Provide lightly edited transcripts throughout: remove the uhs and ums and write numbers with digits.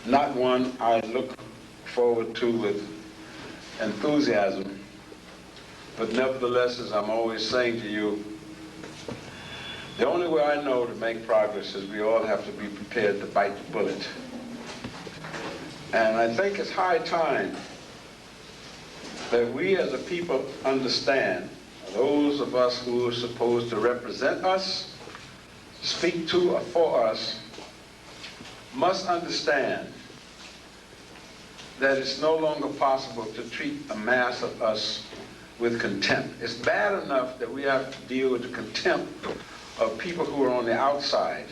not one I look forward to with enthusiasm, but nevertheless, as I'm always saying to you, the only way I know to make progress is we all have to be prepared to bite the bullet. And I think it's high time that we as a people understand, those of us who are supposed to represent us, speak to or for us, must understand that it's no longer possible to treat the mass of us with contempt. It's bad enough that we have to deal with the contempt of people who are on the outside.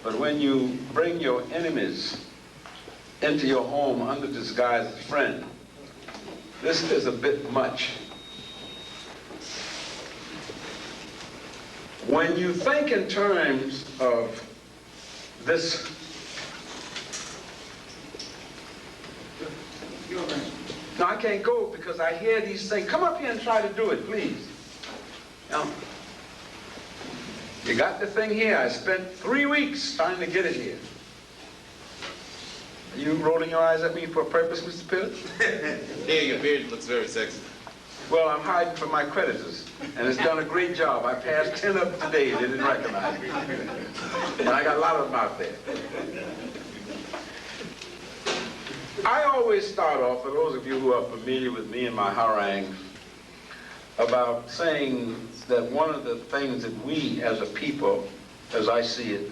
But when you bring your enemies into your home under disguise as friend, this is a bit much. When you think in terms of this, no, I can't go because I hear these things. Come up here and try to do it, please. You got the thing here. I spent 3 weeks trying to get it here. Are you rolling your eyes at me for a purpose, Mr. Pitt? Yeah, your beard looks very sexy. Well, I'm hiding from my creditors, and it's done a great job. I passed 10 of them today. They didn't recognize me. And I got a lot of them out there. I always start off, for those of you who are familiar with me and my harangues, about saying that one of the things that we as a people, as I see it,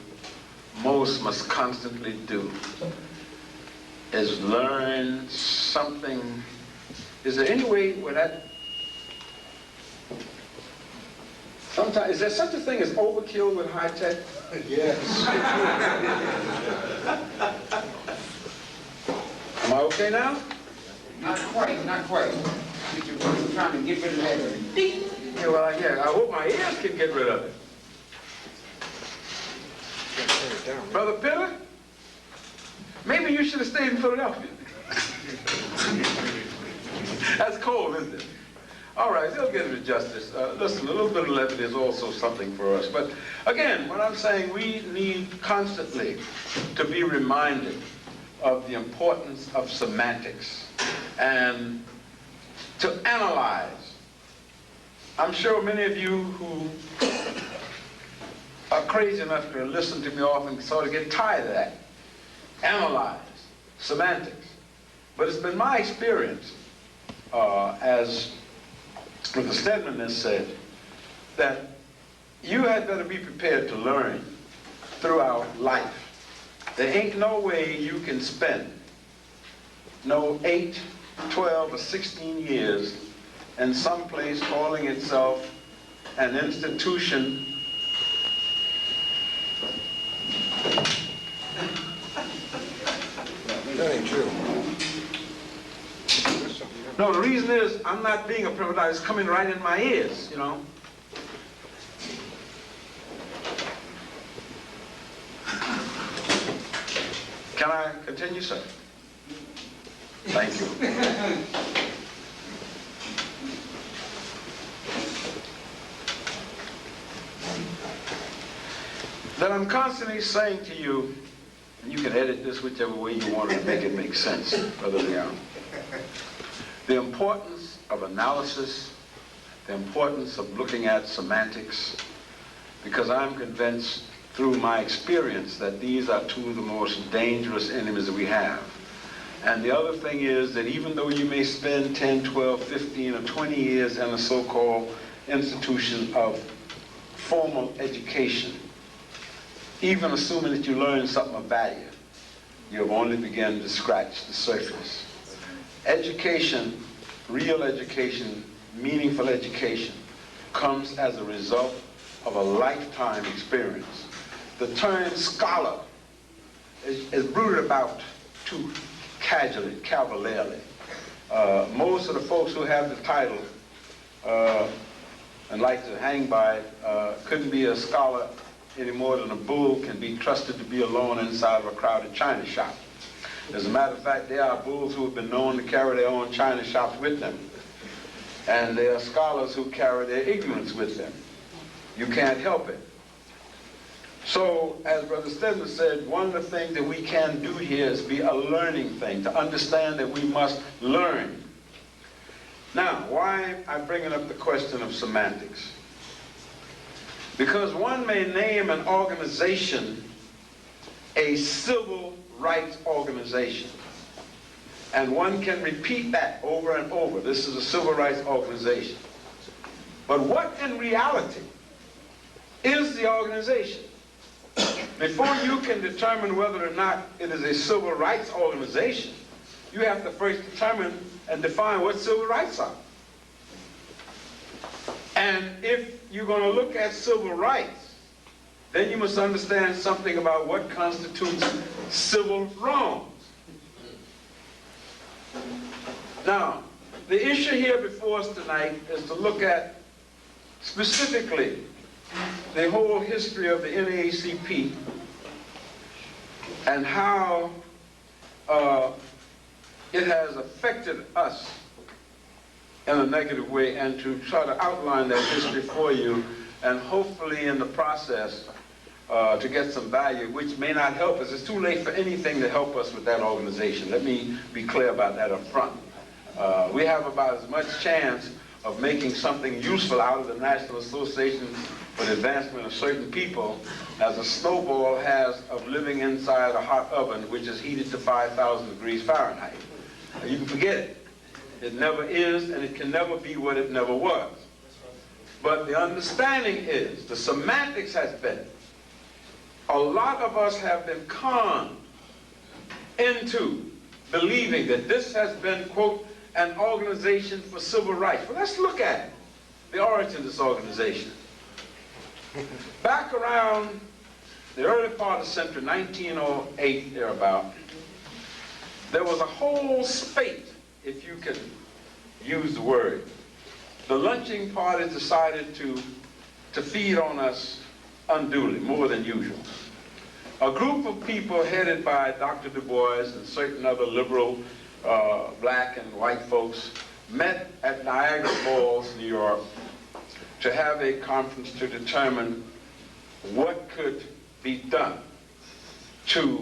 most must constantly do is learn something. Is there any way where that, sometimes, is there such a thing as overkill with high tech? Yes. Am I okay now? Not quite, not quite. You're trying to get rid of that deep. Yeah, well, yeah, I hope my ears can get rid of it. Brother Pillar, maybe you should have stayed in Philadelphia. That's cold, isn't it? All right, they'll get into justice. Listen, a little bit of levity is also something for us. But again, what I'm saying, we need constantly to be reminded of the importance of semantics and to analyze. I'm sure many of you who are crazy enough to listen to me often sort of get tired of that. Analyze, semantics. But it's been my experience, as the Stedman has said, that you had better be prepared to learn throughout life. There ain't no way you can spend no 8, 12, or 16 years in some place calling itself an institution That ain't true. No, the reason is I'm not being a privileged. It's coming right in my ears, you know. Can I continue, sir? Thank you. That I'm constantly saying to you, and you can edit this whichever way you want to make it make sense, Brother Leon. The importance of analysis, the importance of looking at semantics, because I'm convinced through my experience that these are two of the most dangerous enemies that we have. And the other thing is that even though you may spend 10, 12, 15, or 20 years in a so-called institution of formal education, even assuming that you learn something of value, you have only begun to scratch the surface. Education, real education, meaningful education, comes as a result of a lifetime experience. The term scholar is rooted about too casually, cavalierly. Most of the folks who have the title and like to hang by it couldn't be a scholar any more than a bull can be trusted to be alone inside of a crowded china shop. As a matter of fact, there are bulls who have been known to carry their own china shops with them. And there are scholars who carry their ignorance with them. You can't help it. So, as Brother Stedman said, one of the things that we can do here is be a learning thing, to understand that we must learn. Now, why I'm bringing up the question of semantics? Because one may name an organization a civil rights organization. And one can repeat that over and over. This is a civil rights organization. But what in reality is the organization? Before you can determine whether or not it is a civil rights organization, you have to first determine and define what civil rights are. And if you're going to look at civil rights, then you must understand something about what constitutes civil wrongs. Now, the issue here before us tonight is to look at specifically the whole history of the NAACP and how it has affected us in a negative way, and to try to outline that history for you, and hopefully in the process to get some value, which may not help us. It's too late for anything to help us with that organization. Let me be clear about that up front. We have about as much chance of making something useful out of the National Association for the Advancement of Certain People as a snowball has of living inside a hot oven which is heated to 5,000 degrees Fahrenheit. You can forget it. It never is, and it can never be what it never was. But the understanding is, the semantics has been, a lot of us have been conned into believing that this has been, quote, an organization for civil rights. Well, let's look at it, the origin of this organization. Back around the early part of the century, 1908, thereabout, there was a whole spate, if you can use the word. The lynching party decided to feed on us unduly, more than usual. A group of people headed by Dr. Du Bois and certain other liberal black and white folks met at Niagara Falls, New York, to have a conference to determine what could be done to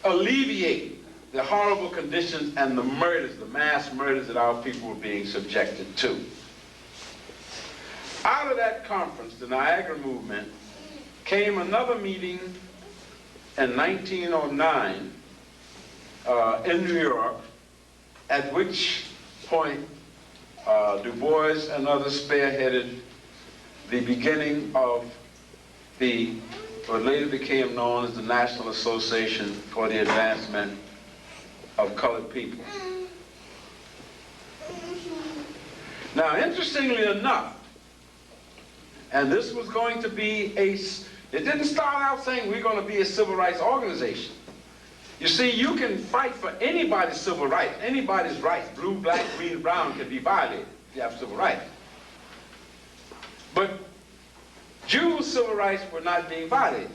alleviate the horrible conditions and the murders, the mass murders that our people were being subjected to. Out of that conference, the Niagara movement, came another meeting in 1909 in New York, at which point Du Bois and others spearheaded the beginning of what later became known as the National Association for the Advancement of Colored People. Now, interestingly enough, and this was going to be it didn't start out saying we're going to be a civil rights organization. You see, you can fight for anybody's civil rights. Anybody's rights, blue, black, green, brown, can be violated if you have civil rights. But Jews' civil rights were not being violated.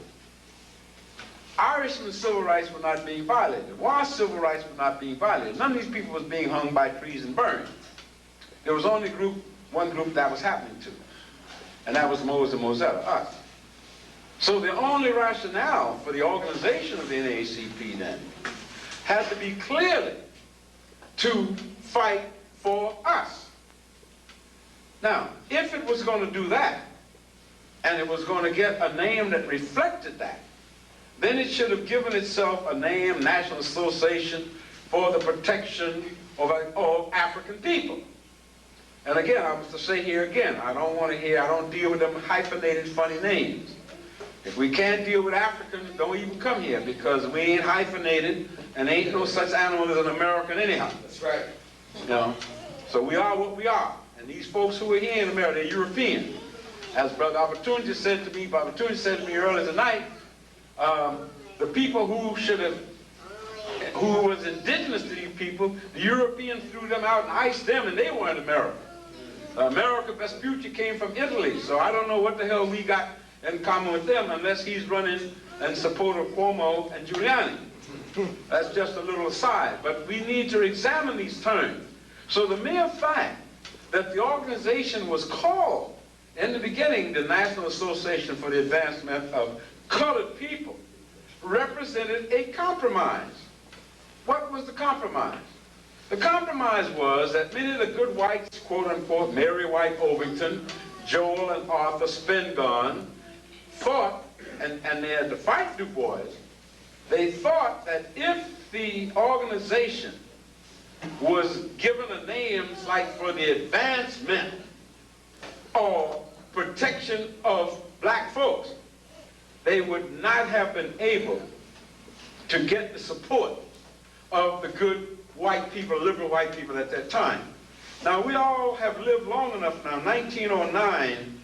Irishmen's civil rights were not being violated. Why civil rights were not being violated? None of these people was being hung by trees and burned. There was only one group that was happening to, and that was Moses and Mosetta, us. So the only rationale for the organization of the NAACP then had to be clearly to fight for us. Now, if it was going to do that, and it was going to get a name that reflected that, then it should have given itself a name, National Association for the Protection of African People. And again, I was to say here again, I don't deal with them hyphenated funny names. If we can't deal with Africans, don't even come here, because we ain't hyphenated and ain't no such animal as an American anyhow. That's right. You know? So we are what we are. And these folks who are here in America, they're European. As Brother Opportunity said to me earlier tonight, the people who was indigenous to these people, the Europeans threw them out and iced them, and they weren't America. America Vespucci came from Italy, so I don't know what the hell we got in common with them unless he's running in support of Cuomo and Giuliani. That's just a little aside, but we need to examine these terms. So the mere fact that the organization was called in the beginning, the National Association for the Advancement of Colored People represented a compromise. What was the compromise? The compromise was that many of the good whites, quote unquote, Mary White Ovington, Joel and Arthur Spingarn, thought, and they had to fight Du Bois, they thought that if the organization was given a name like for the advancement or protection of black folks, they would not have been able to get the support of the good white people, liberal white people at that time. Now, we all have lived long enough now. 1909,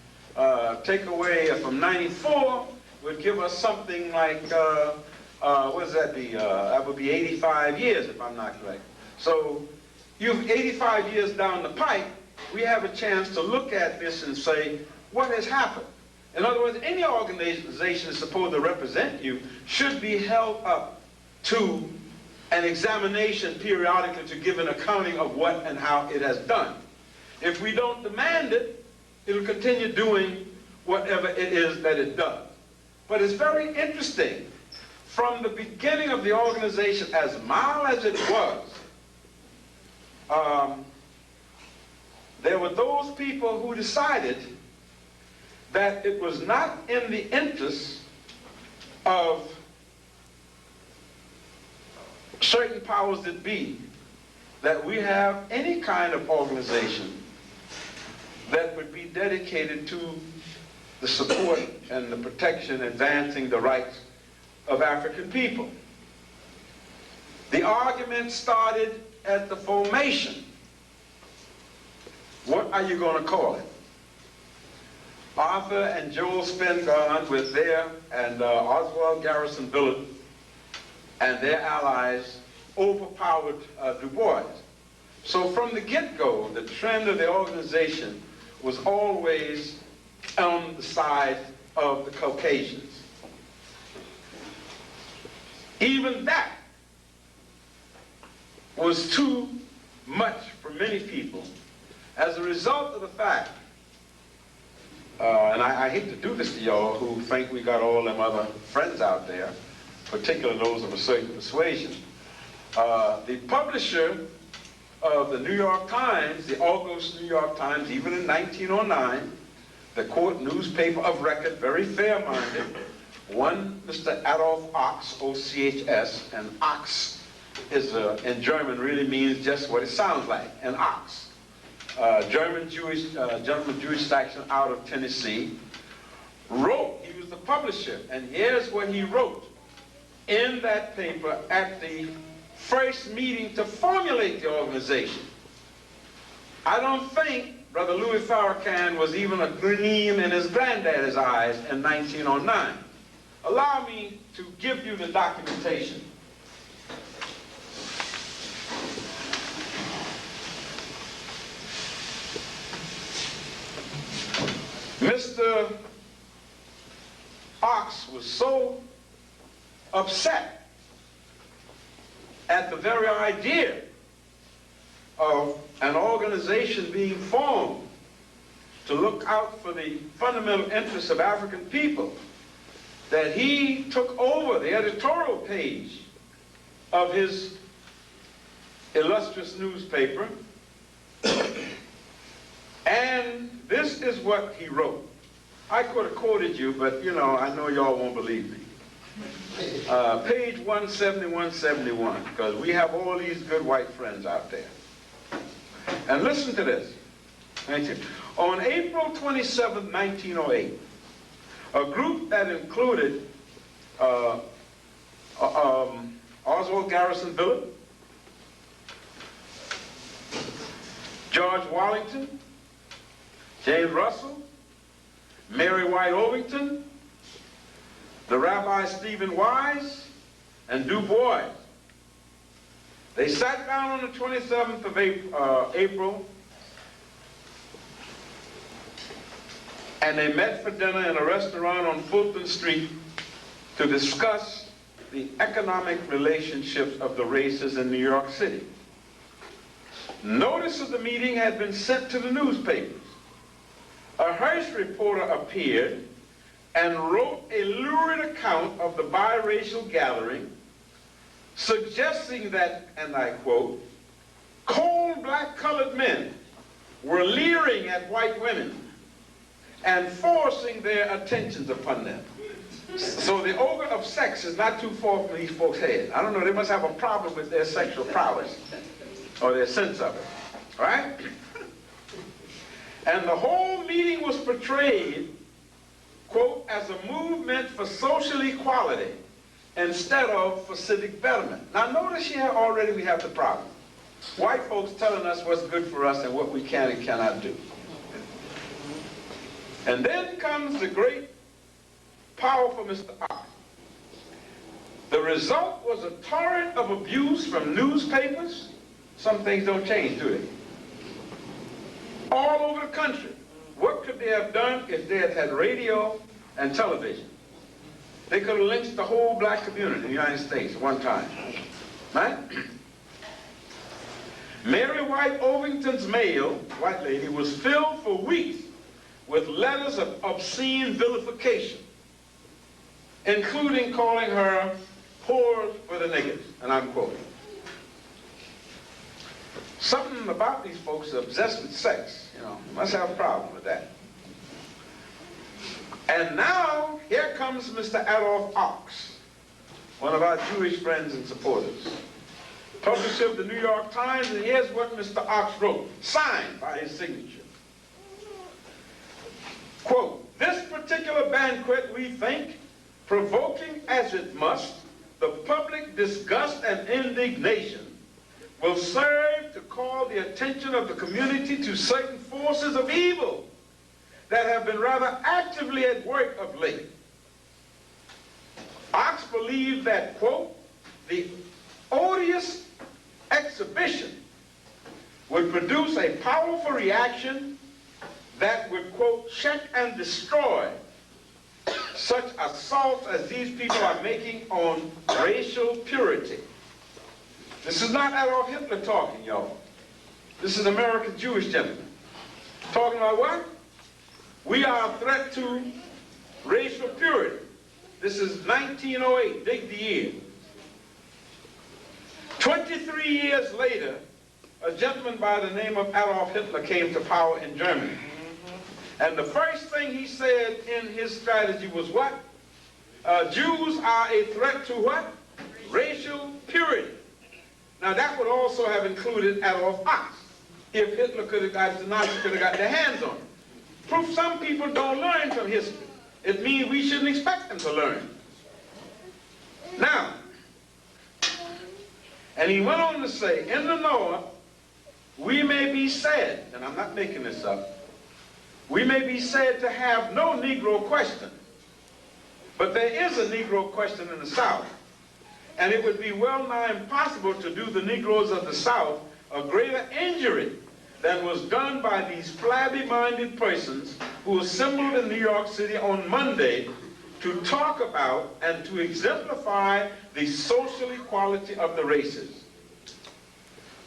take away from 94, would give us something like, what does that be? That would be 85 years, if I'm not correct. So, you've 85 years down the pipe, we have a chance to look at this and say, what has happened? In other words, any organization that's supposed to represent you should be held up to an examination periodically to give an accounting of what and how it has done. If we don't demand it, it'll continue doing whatever it is that it does. But it's very interesting. From the beginning of the organization, as mild as it was, there were those people who decided that it was not in the interest of certain powers that be that we have any kind of organization that would be dedicated to the support and the protection, advancing the rights of African people. The argument started at the formation. What are you going to call it? Arthur and Joel Spingarn were there, and Oswald Garrison Billett and their allies overpowered Du Bois. So from the get-go, the trend of the organization was always on the side of the Caucasians. Even that was too much for many people as a result of the fact, and I hate to do this to y'all who think we got all them other friends out there, particularly those of a certain persuasion. The publisher of the New York Times, the August New York Times, even in 1909, the court newspaper of record, very fair-minded, one Mr. Adolf Ochs, O-C-H-S, and Ochs is, in German really means just what it sounds like, an ox. German Jewish, gentleman Jewish section out of Tennessee, wrote, he was the publisher, and here's what he wrote in that paper at the first meeting to formulate the organization. I don't think Brother Louis Farrakhan was even a gleam in his granddaddy's eyes in 1909. Allow me to give you the documentation. Mr. Ochs was so upset at the very idea of an organization being formed to look out for the fundamental interests of African people that he took over the editorial page of his illustrious newspaper, and this is what he wrote. I could have quoted you, but you know, I know y'all won't believe me. Page 170, 171, because we have all these good white friends out there. And listen to this. On April 27, 1908, a group that included Oswald Garrison Billett, George Wallington, James Russell, Mary White Ovington, the Rabbi Stephen Wise, and Du Bois. They sat down on the 27th of April, and they met for dinner in a restaurant on Fulton Street to discuss the economic relationships of the races in New York City. Notice of the meeting had been sent to the newspapers. a Hearst reporter appeared and wrote a lurid account of the biracial gathering, suggesting that, and I quote, cold black colored men were leering at white women and forcing their attentions upon them. So the ogre of sex is not too far from these folks' heads. I don't know, they must have a problem with their sexual prowess or their sense of it, right? And the whole meeting was portrayed, quote, as a movement for social equality instead of for civic betterment. Now notice here already we have the problem. White folks telling us what's good for us and what we can and cannot do. And then comes the great, powerful Mr. Ock. The result was a torrent of abuse from newspapers. Some things don't change, do they? All over the country. What could they have done if they had had radio and television? They could have lynched the whole black community in the United States at one time. Right? Mary White Ovington's mail, white lady, was filled for weeks with letters of obscene vilification, including calling her whore for the niggas, and I'm quoting. Something about these folks are obsessed with sex, you know, must have a problem with that. And now, here comes Mr. Adolph Ox, one of our Jewish friends and supporters, publisher of the New York Times, and here's what Mr. Ox wrote, signed by his signature. Quote, this particular banquet, we think, provoking as it must, the public disgust and indignation, will serve to call the attention of the community to certain forces of evil that have been rather actively at work of late. Ox believed that, quote, the odious exhibition would produce a powerful reaction that would, quote, check and destroy such assaults as these people are making on racial purity. This is not Adolf Hitler talking, y'all. This is American Jewish gentlemen. Talking about what? We are a threat to racial purity. This is 1908, dig the year. 23 years later, a gentleman by the name of Adolf Hitler came to power in Germany. And the first thing he said in his strategy was what? Jews are a threat to what? Racial purity. Now that would also have included Adolf Ox, if Hitler could have got, the Nazis could have got their hands on it. Proof some people don't learn from history. It means we shouldn't expect them to learn. Now, and he went on to say, in the North, we may be said, and I'm not making this up, we may be said to have no Negro question, but there is a Negro question in the South, and it would be well nigh impossible to do the Negroes of the South a greater injury than was done by these flabby-minded persons who assembled in New York City on Monday to talk about and to exemplify the social equality of the races.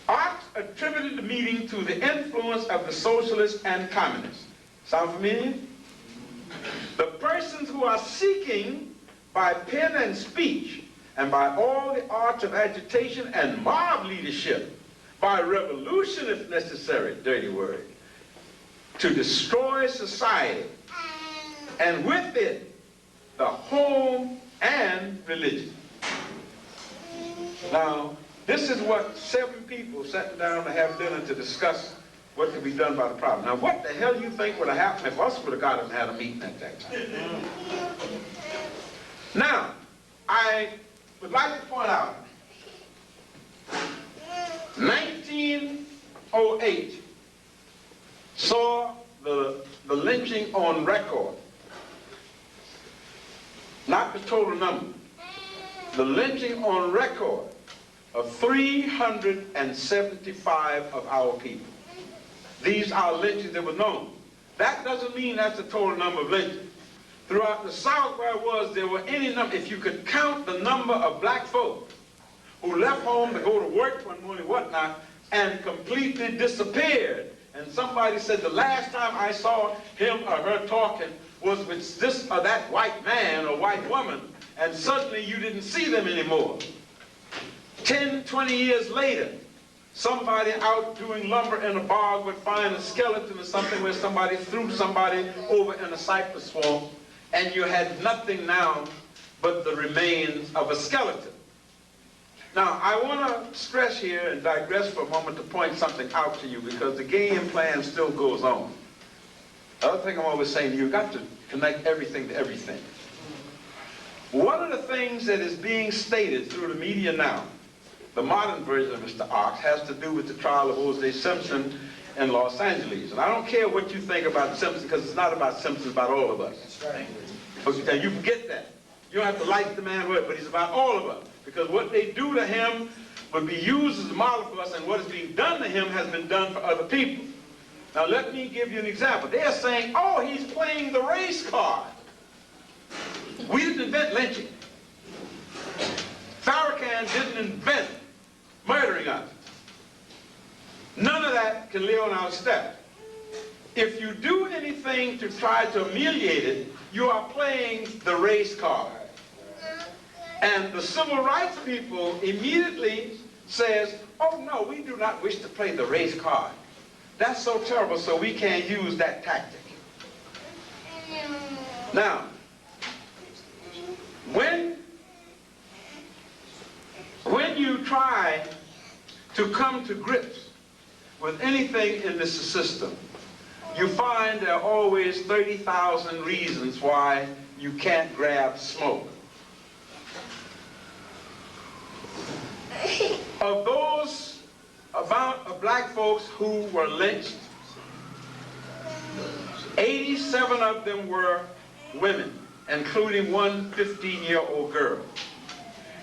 Ox attributed the meeting to the influence of the socialists and communists. Sound familiar? The persons who are seeking by pen and speech and by all the arts of agitation and mob leadership, by revolution if necessary, dirty word, to destroy society, and with it, the home and religion. Now, this is what 7 people sat down to have dinner to discuss what could be done about the problem. Now, what the hell do you think would have happened if us would have got and had a meeting at that time? Now, I would like to point out 1908 saw the lynching on record. Not the total number. The lynching on record of 375 of our people. These are lynchings that were known. That doesn't mean that's the total number of lynchings. Throughout the South where I was, there were any number, if you could count the number of black folk who left home to go to work one morning, whatnot, and completely disappeared and somebody said the last time I saw him or her talking was with this or that white man or white woman, and suddenly you didn't see them anymore. 10, 20 years later, somebody out doing lumber in a bog would find a skeleton or something where somebody threw somebody over in a cypress swamp, and you had nothing now but the remains of a skeleton. Now, I want to stress here and digress for a moment to point something out to you, because the game plan still goes on. The other thing I'm always saying, you've got to connect everything to everything. One of the things that is being stated through the media now, the modern version of Mr. Ox, has to do with the trial of O.J. Simpson in Los Angeles. And I don't care what you think about Simpson, because it's not about Simpson, it's about all of us. That's right. And you forget that. You don't have to like the man, but he's about all of us. Because what they do to him would be used as a model for us, and what is being done to him has been done for other people. Now let me give you an example. They're saying, oh, he's playing the race card. We didn't invent lynching. Farrakhan didn't invent murdering us. None of that can live on our step. If you do anything to try to ameliorate it, you are playing the race card. And the civil rights people immediately says, oh no, we do not wish to play the race card. That's so terrible, so we can't use that tactic. Now, when you try to come to grips with anything in this system, you find there are always 30,000 reasons why you can't grab smoke. Of those of black folks who were lynched, 87 of them were women, including one 15-year-old girl.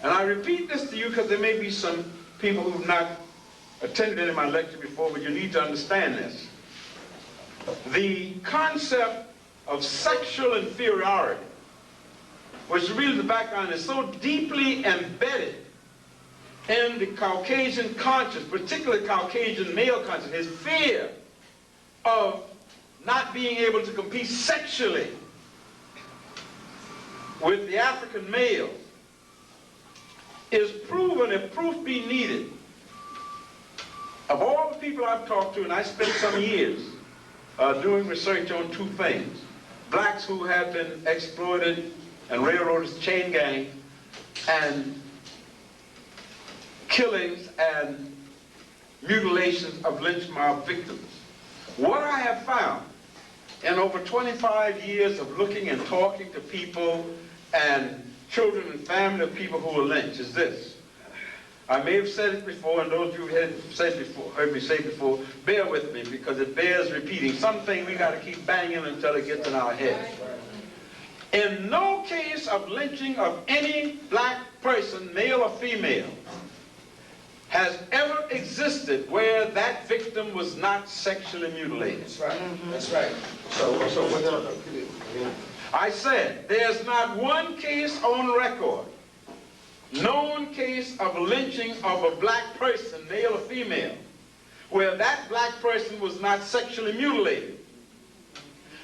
And I repeat this to you because there may be some people who've not attended any of my lecture before, but you need to understand this. The concept of sexual inferiority, which is really the background, is so deeply embedded in the Caucasian conscience, particularly Caucasian male conscience, his fear of not being able to compete sexually with the African male, is proven, if proof be needed. Of all the people I've talked to, and I spent some years doing research on two things: blacks who have been exploited and railroaded as chain gang, and killings and mutilations of lynch mob victims. What I have found in over 25 years of looking and talking to people and children and family of people who were lynched is this. I may have said it before, and those of you who heard me say before, bear with me because it bears repeating. Something we got to keep banging until it gets in our heads. In no case of lynching of any black person, male or female, has ever existed where that victim was not sexually mutilated. That's right. That's right. I said, there's not one case on record, known case of lynching of a black person, male or female, where that black person was not sexually mutilated.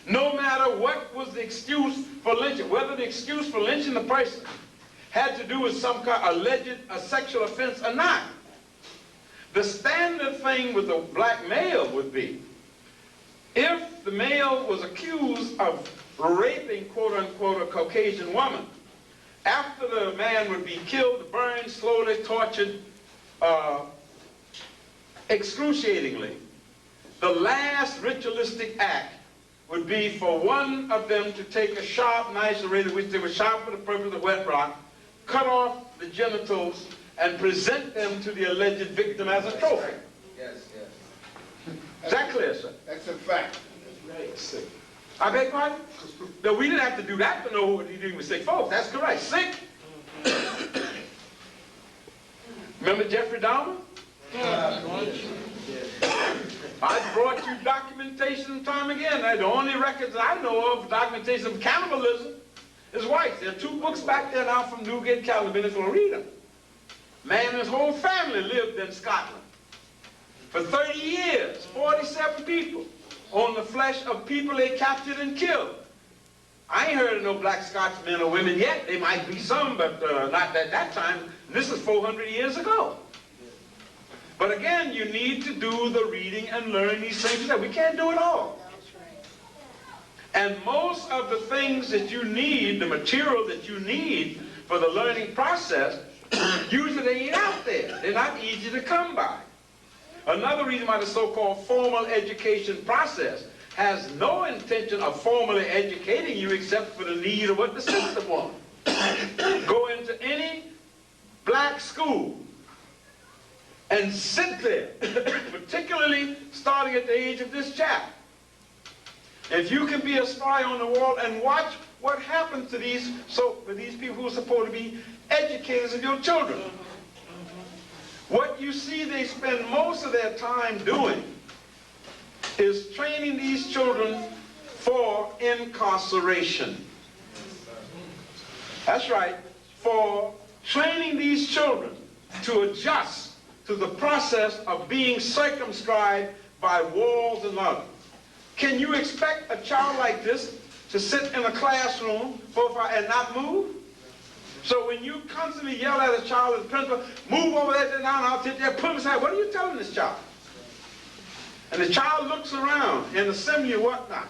No matter what was the excuse for lynching, whether the excuse for lynching the person had to do with some kind of alleged sexual offense or not. The standard thing with a black male would be, if the male was accused of raping, quote-unquote, a Caucasian woman, after the man would be killed, burned, slowly tortured, excruciatingly, the last ritualistic act would be for one of them to take a sharp knife, which they would sharp for the purpose of wet rock, cut off the genitals, and present them to the alleged victim as a trophy. Yes, yes. Is that clear, sir? That's a fact. That's right. I beg pardon? No, we didn't have to do that to know what he did with sick folks. That's correct. Sick. Remember Jeffrey Dahmer? I brought you documentation time again. The only records I know of documentation of cannibalism is white. There are 2 books back there now from Newgate, California, if you'll read them. Man and his whole family lived in Scotland. for 30 years, 47 people on the flesh of people they captured and killed. I ain't heard of no black Scotsmen or women yet. There might be some, but not at that time. This is 400 years ago. But again, you need to do the reading and learning these things. We can't do it all. And most of the things that you need, the material that you need for the learning process, usually they ain't out there. They're not easy to come by. Another reason why the so-called formal education process has no intention of formally educating you except for the need of what the system wants. Go into any black school and sit there, particularly starting at the age of this chap. If you can be a spy on the wall and watch what happens to these people who are supposed to be educators of your children. What you see they spend most of their time doing is training these children for incarceration. That's right, for training these children to adjust to the process of being circumscribed by walls and others. Can you expect a child like this to sit in a classroom and not move? So when you constantly yell at a child as a principal, move over there, down, I'll sit there, put him aside, what are you telling this child? And the child looks around in assembly and whatnot,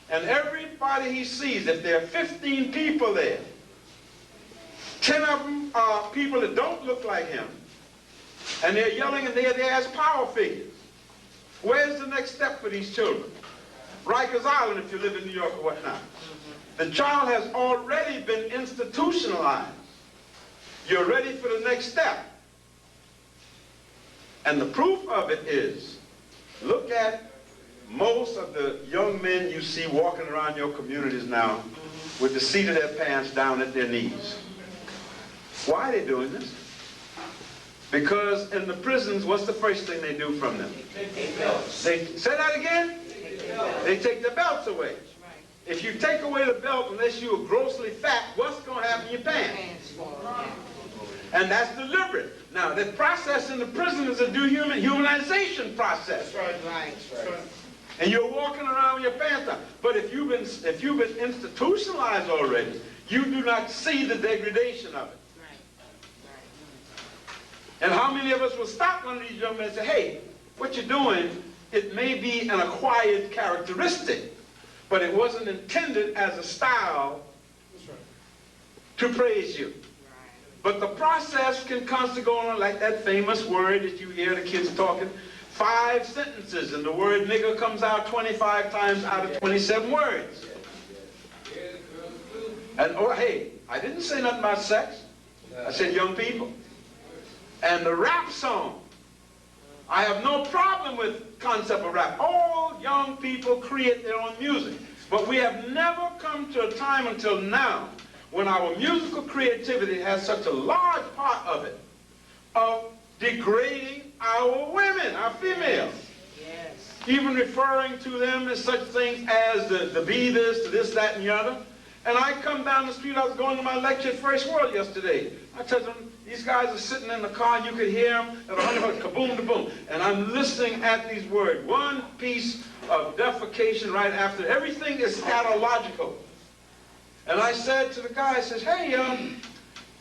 and everybody he sees, if there are 15 people there, 10 of them are people that don't look like him, and they're yelling and they're there as power figures. Where's the next step for these children? Rikers Island, if you live in New York or whatnot. The child has already been institutionalized. You're ready for the next step. And the proof of it is, look at most of the young men you see walking around your communities now with the seat of their pants down at their knees. Why are they doing this? Because in the prisons, what's the first thing they do from them? Say that again? They take the belts away. If you take away the belt, unless you are grossly fat, what's going to happen in your pants? And that's deliberate. Now, the process in the prison is a dehumanization process. That's right. And you're walking around with your pants down. But if you've been institutionalized already, you do not see the degradation of it. And how many of us will stop one of these young men and say, hey, what you're doing, it may be an acquired characteristic, but it wasn't intended as a style to praise you. But the process can constantly go on like that famous word that you hear the kids talking, 5 sentences, and the word nigger comes out 25 times out of 27 words. And oh, hey, I didn't say nothing about sex. I said young people. And the rap song, I have no problem with concept of rap. All young people create their own music. But we have never come to a time until now when our musical creativity has such a large part of it, of degrading our women, our females. Yes. Even referring to them as such things as the be this, to this, that, and the other. And I come down the street, I was going to my lecture at First World yesterday. I told them, these guys are sitting in the car, and you could hear them at 100, kaboom, kaboom. And I'm listening at these words. One piece of defecation right after. Everything is scatological. And I said to the guy, I says, hey,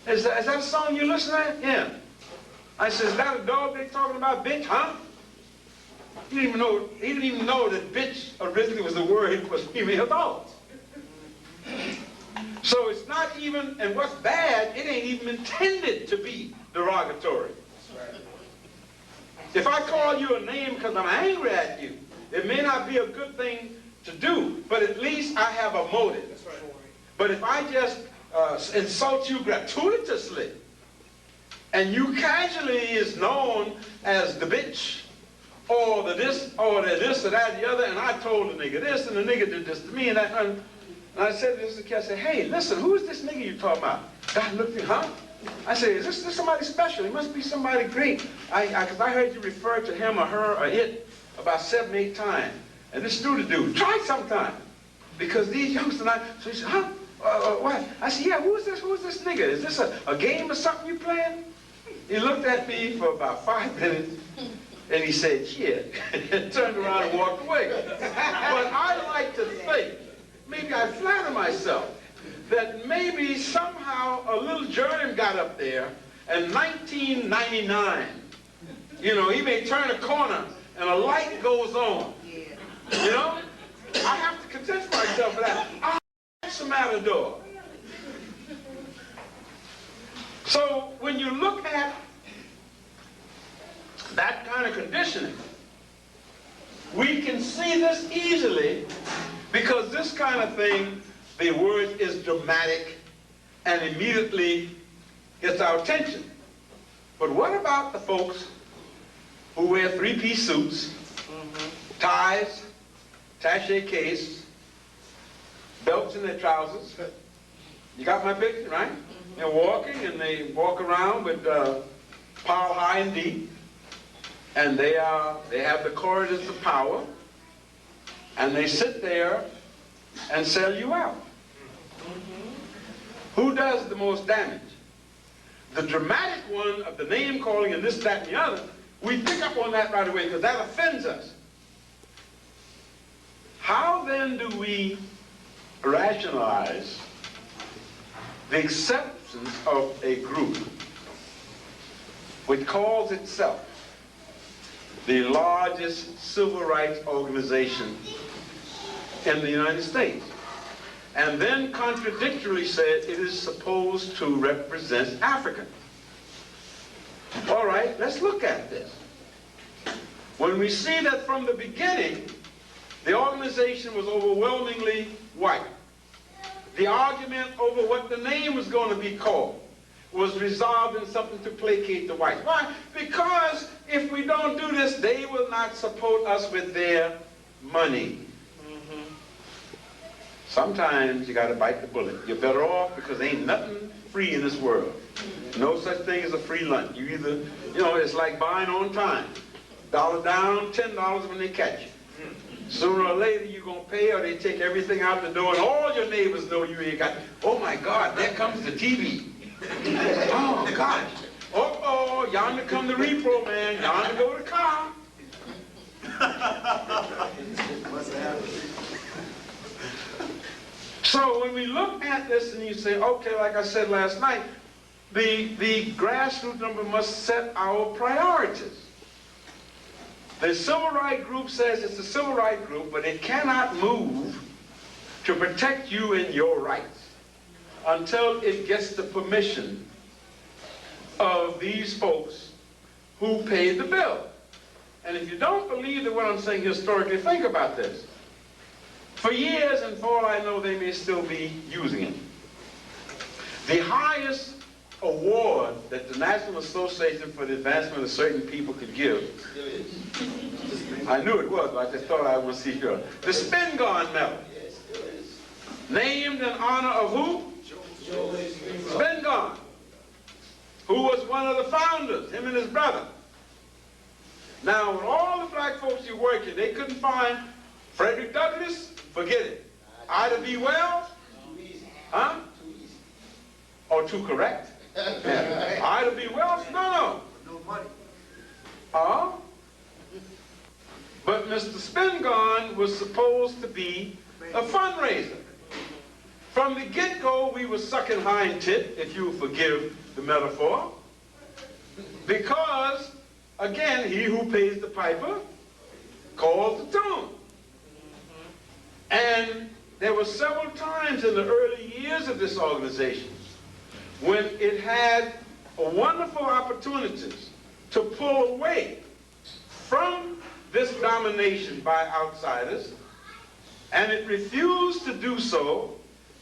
is that a song you listen to? Yeah. I said, is that a dog they talking about, bitch, huh? He didn't even know that bitch originally was the word for female dogs. So it's not even, and what's bad, it ain't even intended to be derogatory. If I call you a name because I'm angry at you, it may not be a good thing to do, but at least I have a motive. But if I just insult you gratuitously, and you casually is known as the bitch, or the this, or the this, or that, the other, and I told the nigga this, and the nigga did this to me, and that, and I said to this kid, I said, hey, listen, who is this nigga you talking about? Guy looked at me, huh? I said, is this somebody special? He must be somebody great. Because I heard you refer to him or her or it about 7, 8 times. And this student dude, try it sometime. Because these youngsters, so he said, huh? What? I said, yeah, who is this nigga? Is this a game or something you playing? He looked at me for about 5 minutes, And he said, shit, and turned around and walked away. But I like to think, maybe I flatter myself, that maybe somehow a little germ got up there, and 1999, you know, he may turn a corner and a light goes on. You know? I have to convince myself of that. That's the matador. So when you look at that kind of conditioning, we can see this easily because this kind of thing, the word is dramatic and immediately gets our attention. But what about the folks who wear three-piece suits, ties, attaché case, belts in their trousers? You got my picture, right? They're walking, and they walk around with power high and deep, and they have the corridors of power, and they sit there and sell you out. Who does the most damage? The dramatic one of the name calling and this, that, and the other, we pick up on that right away because that offends us. How then do we rationalize the acceptance of a group which calls itself the largest civil rights organization in the United States, and then contradictorily said it is supposed to represent Africa? All right, let's look at this. When we see that from the beginning, the organization was overwhelmingly white, the argument over what the name was going to be called was resolved in something to placate the whites. Why? Because if we don't do this, they will not support us with their money. Sometimes you got to bite the bullet. You're better off because there ain't nothing free in this world. No such thing as a free lunch. You either, you know, it's like buying on time. $1 down, $10 when they catch you. Sooner or later you're going to pay, or they take everything out the door and all your neighbors know you ain't got, oh my God, there comes the TV. Oh gosh. Uh-oh, yonder come the repro man, yonder go the car. So when we look at this and you say, okay, like I said last night, the grassroots number must set our priorities. The civil rights group says it's a civil rights group, but it cannot move to protect you and your rights until it gets the permission of these folks who paid the bill. And if you don't believe that what I'm saying historically, think about this. For years, and for all I know, they may still be using it. The highest award that the National Association for the Advancement of Certain People could give, I knew it was, but I just thought I would see sure. The Spingarn Medal, named in honor of who? Spingarn, who was one of the founders, him and his brother. Now, with all the black folks you work in, they couldn't find Frederick Douglass, forget it. Ida B. Wells, huh? Or too correct? Yeah. Ida B. Wells, no. No money. But Mr. Spingarn was supposed to be a fundraiser. From the get-go, we were sucking hind tit, if you forgive the metaphor, because, again, he who pays the piper calls the tune. And there were several times in the early years of this organization when it had wonderful opportunities to pull away from this domination by outsiders, and it refused to do so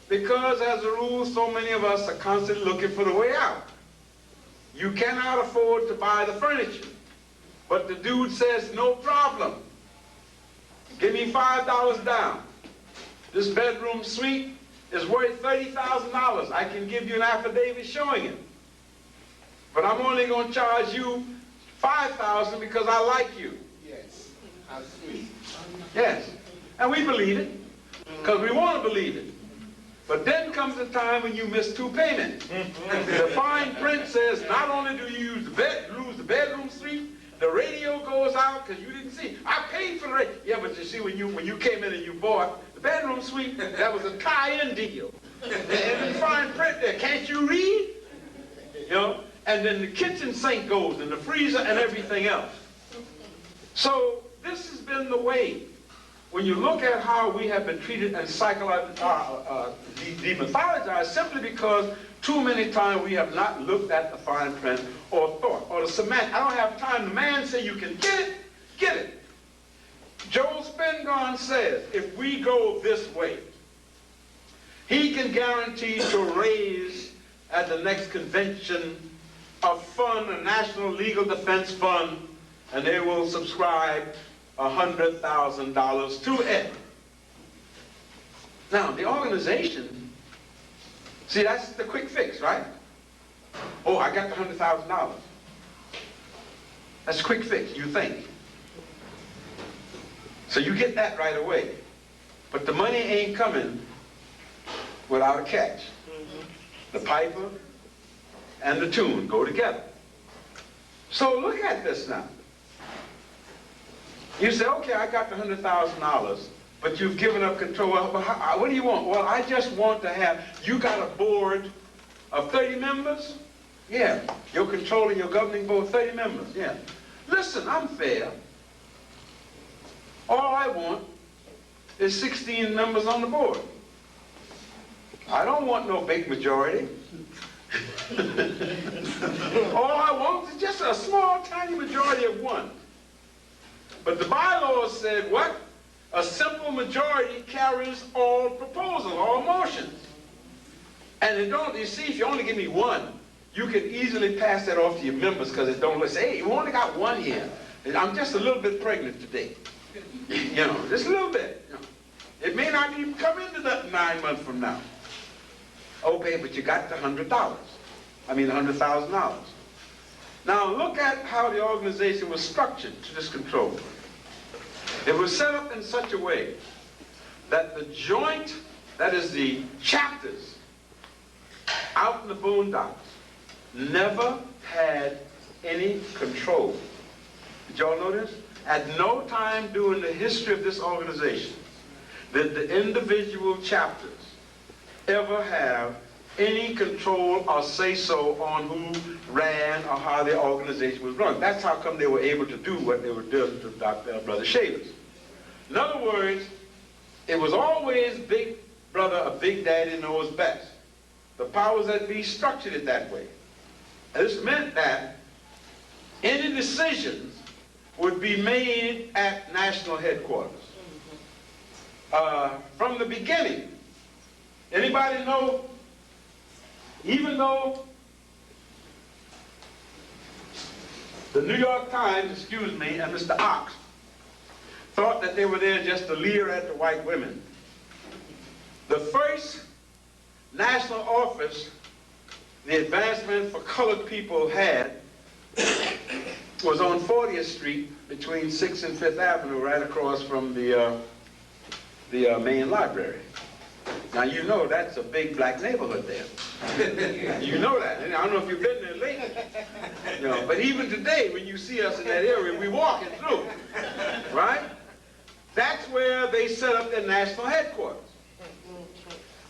because, as a rule, so many of us are constantly looking for the way out. You cannot afford to buy the furniture, but the dude says, no problem. Give me $5 down. This bedroom suite is worth $30,000. I can give you an affidavit showing it. But I'm only going to charge you $5,000 because I like you. Yes. How sweet. Yes. And we believe it, because we want to believe it. But then comes the time when you miss 2 payments. The fine print says not only do you lose the bedroom suite, the radio goes when you came in and you bought the bedroom suite, that was a tie-in deal. And in fine print there, can't you read? You know, and then the kitchen sink goes and the freezer and everything else. So this has been the way. When you look at how we have been treated and demythologized, simply because too many times we have not looked at the fine print or thought, or the semantics. I don't have time. The man said you can get it, get it. Joel Spingarn says, if we go this way, he can guarantee to raise at the next convention a fund, a National Legal Defense Fund, and they will subscribe $100,000 to it. Now, the organization, see, that's the quick fix, right? Oh, I got the $100,000. That's a quick fix, you think. So you get that right away. But the money ain't coming without a catch. The piper and the tune go together. So look at this now. You say, okay, I got the $100,000, but you've given up control. Well, what do you want? Well, I just want to have, you got a board of 30 members? Yeah. You're controlling your governing board, 30 members? Yeah. Listen, I'm fair. All I want is 16 members on the board. I don't want no big majority. All I want is just a small, tiny majority of one. But the bylaws said what? A simple majority carries all proposals, all motions. And it don't, you see, if you only give me one, you can easily pass that off to your members because it don't say, hey, we only got one here. I'm just a little bit pregnant today. You know, just a little bit. You know. It may not even come into that 9 months from now. Okay, but you got the $100,000. Now look at how the organization was structured to this control. It was set up in such a way that the joint, that is the chapters, out in the boondocks, never had any control. Did y'all know this? At no time during the history of this organization did the individual chapters ever have any control or say-so on who ran or how the organization was run. That's how come they were able to do what they were doing to Brother Chavis. In other words, it was always Big Brother or Big Daddy knows best. The powers that be structured it that way. And this meant that any decisions would be made at national headquarters. From the beginning, anybody know, even though the New York Times, excuse me, and Mr. Ox thought that they were there just to leer at the white women, the first national office the Advancement for Colored People had was on 40th Street between 6th and 5th Avenue, right across from the main library. Now you know that's a big black neighborhood there. You know that. I don't know if you've been there lately. You know, but even today, when you see us in that area, we walking through, right? That's where they set up their national headquarters.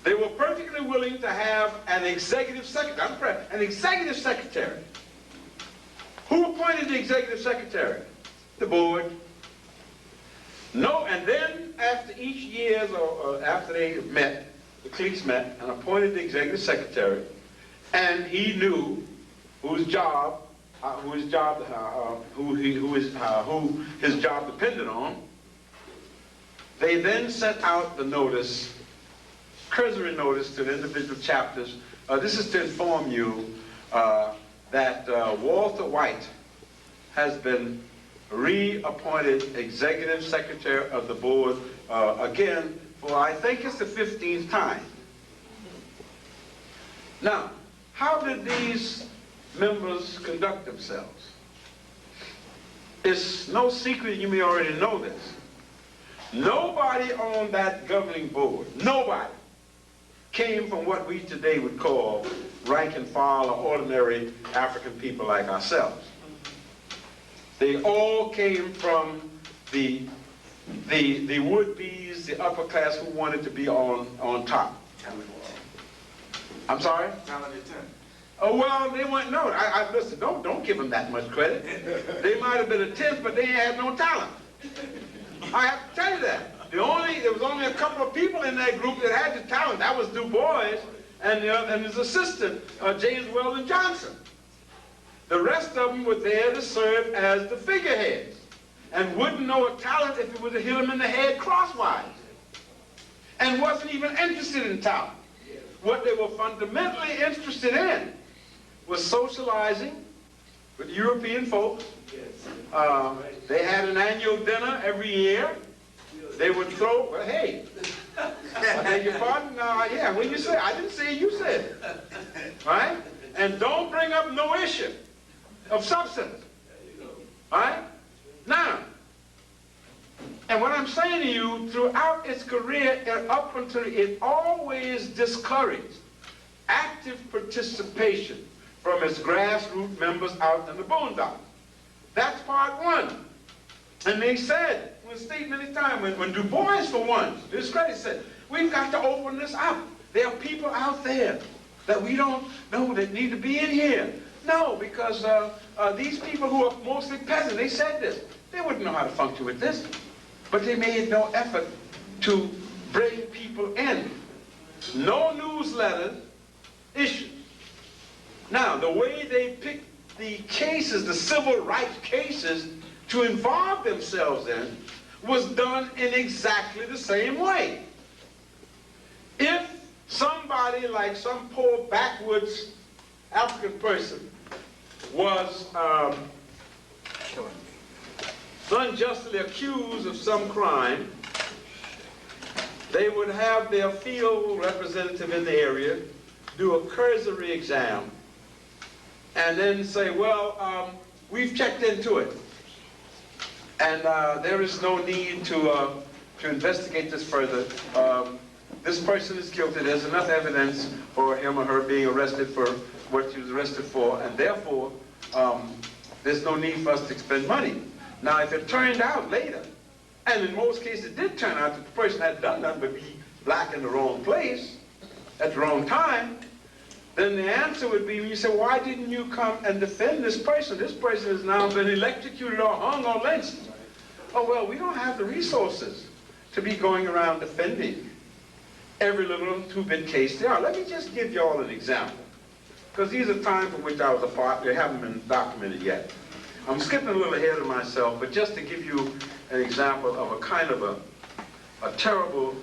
They were perfectly willing to have an executive secretary. An executive secretary. Who appointed the executive secretary? The board. No, and then after each year, or after they met, the cliques met and appointed the executive secretary, and he knew who his job depended on. They then sent out the notice, cursory notice to the individual chapters. This is to inform you that Walter White has been reappointed executive secretary of the board again for, I think it's the 15th time. Now, how did these members conduct themselves? It's no secret, you may already know this. Nobody on that governing board, nobody, came from what we today would call rank and file or ordinary African people like ourselves. They all came from the the would-be's, the upper class who wanted to be on top. I'm sorry? Talented ten. Oh, well, they weren't, no, listen, don't give them that much credit. They might have been a 10th, but they had no talent. I have to tell you that. There was only a couple of people in that group that had the talent. That was Du Bois and his assistant, James Weldon Johnson. The rest of them were there to serve as the figureheads and wouldn't know a talent if it would have hit them in the head crosswise, and wasn't even interested in talent. What they were fundamentally interested in was socializing with European folks. They had an annual dinner every year. They would throw, well, hey, I beg your pardon? Yeah, when you say, I didn't say, you said it. Right? And don't bring up no issue of substance. Right? Now, and what I'm saying to you, throughout its career, up until it always discouraged active participation from its grassroots members out in the boondocks. That's part one. And they said, we'll state many times, when Du Bois, for one, this credit said, we've got to open this up. There are people out there that we don't know that need to be in here. No, because these people who are mostly peasants, they said this. They wouldn't know how to function with this. But they made no effort to bring people in. No newsletters issued. Now, the way they picked the cases, the civil rights cases, to involve themselves in, was done in exactly the same way. If somebody like some poor backwoods African person was unjustly accused of some crime, they would have their field representative in the area do a cursory exam and then say, well, we've checked into it, and there is no need to investigate this further. This person is guilty. There's enough evidence for him or her being arrested for what he was arrested for, and therefore there's no need for us to expend money. Now, if it turned out later, and in most cases it did turn out that the person had done nothing but be black in the wrong place at the wrong time, then the answer would be, when you say, why didn't you come and defend this person? This person has now been electrocuted or hung or lynched. Oh, well, we don't have the resources to be going around defending every little two-bit case there are. Let me just give you all an example, because these are times from which I was a part. They haven't been documented yet. I'm skipping a little ahead of myself, but just to give you an example of a kind of a terrible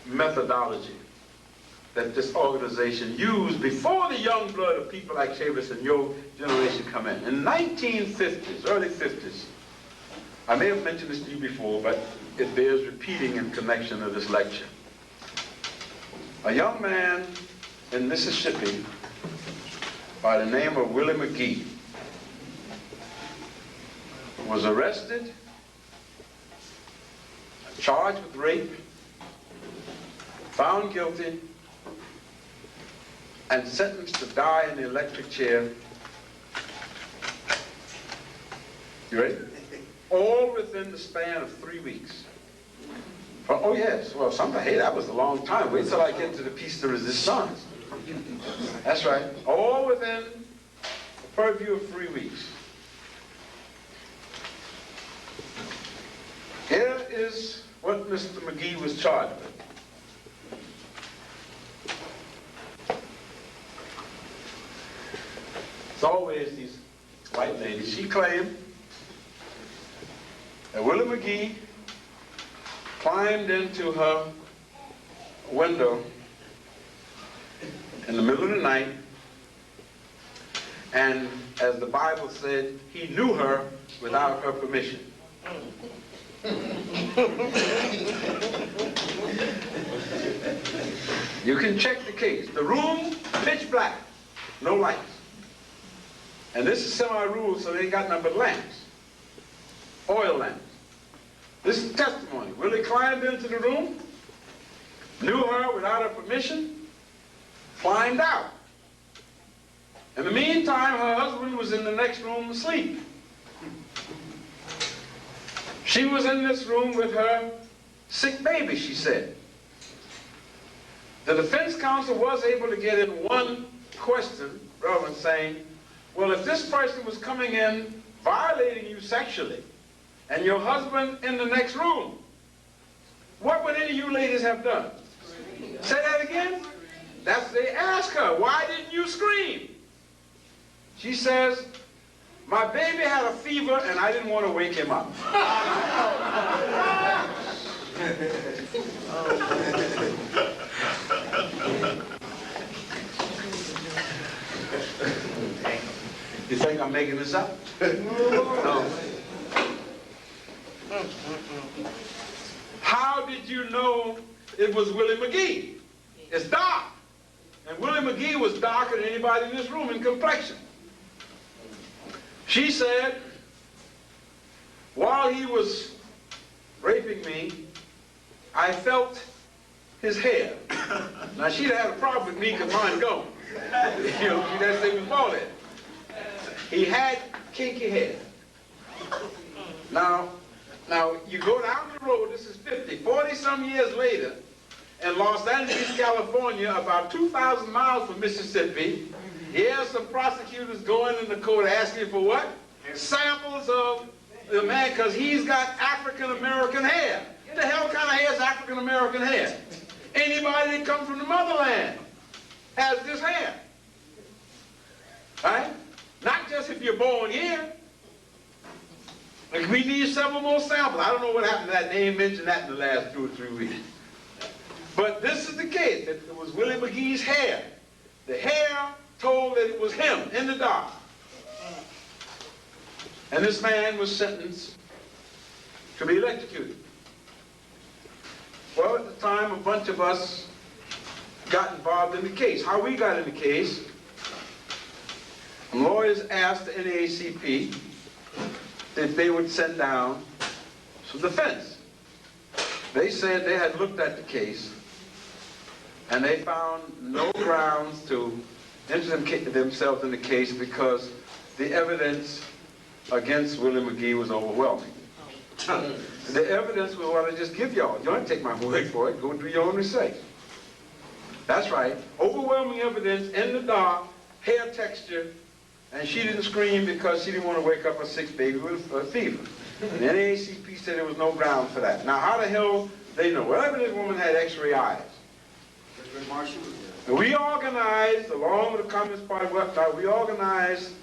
methodology that this organization used before the young blood of people like Chavis and your generation come in. In 1950s, early 50s, I may have mentioned this to you before, but it bears repeating in connection to this lecture. A young man in Mississippi by the name of Willie McGee was arrested, charged with rape, found guilty, and sentenced to die in the electric chair. You ready? All within the span of 3 weeks. Oh yes, well, somebody, hey, that was a long time. Wait till I get to the piece de resistance. That's right. All within the purview of 3 weeks. Here is what Mr. McGee was charged with. It's always these white ladies. She claimed that Willie McGee climbed into her window in the middle of the night, and as the Bible said, he knew her without her permission. You can check the case. The room, pitch black, no lights. And this is semi-rural, so they ain't got nothing but lamps, oil lamps. This is testimony. Willie climbed into the room, knew her without her permission, climbed out. In the meantime, her husband was in the next room asleep. She was in this room with her sick baby, she said. The defense counsel was able to get in one question, rather than saying, well, if this person was coming in violating you sexually, and your husband in the next room, what would any of you ladies have done? Say that again? They asked her, why didn't you scream? She says, my baby had a fever and I didn't want to wake him up. You think I'm making this up? No. How did you know it was Willie McGee? It's dark. And Willie McGee was darker than anybody in this room in complexion. She said, while he was raping me, I felt his hair. Now, she'd had a problem with me because mine gone. You know, that thing was bald head. He had kinky hair. Now, you go down the road, this is 40-some years later, in Los Angeles, California, about 2,000 miles from Mississippi, here's some prosecutors going in the court asking for what? Samples of the man, because he's got African-American hair. What the hell kind of hair is African-American hair? Anybody that comes from the motherland has this hair. Right? Not just if you're born here. Like, we need several more samples. I don't know what happened to that. They ain't mentioned that in the last 2 or 3 weeks. But this is the case, that it was Willie McGee's hair. The hair told that it was him in the dark. And this man was sentenced to be electrocuted. Well, at the time, a bunch of us got involved in the case. How we got in the case, lawyers asked the NAACP if they would send down some defense. They said they had looked at the case and they found no grounds to enter themselves in the case because the evidence against Willie McGee was overwhelming. The evidence we want to just give y'all. You don't have to take my word for it. Go do your own research. That's right. Overwhelming evidence in the dark, hair texture, and she didn't scream because she didn't want to wake up a sick baby with a fever. And the NAACP said there was no ground for that. Now, how the hell they know? Well, this woman had X-ray eyes. And we organized, along with the Communist Party website, we organized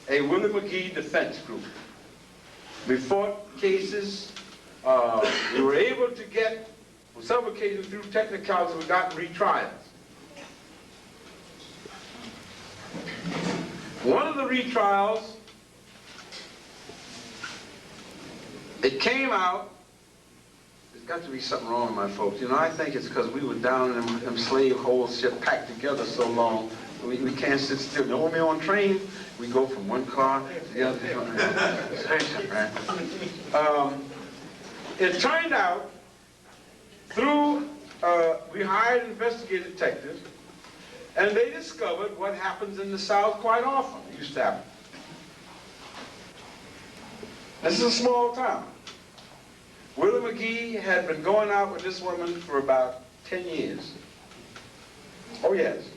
a Willie McGee defense group. We fought cases. We were able to get, on several cases through technicalities, we got retrials. One of the retrials, it came out, there's got to be something wrong with my folks. You know, I think it's because we were down in them slave holes ship packed together so long, we can't sit still. You know, when we're on train, we go from one car to the other. Right? It turned out, through, we hired investigative detectives, and they discovered what happens in the South quite often. It used to happen. This is a small town. Willie McGee had been going out with this woman for about 10 years. Oh, yes.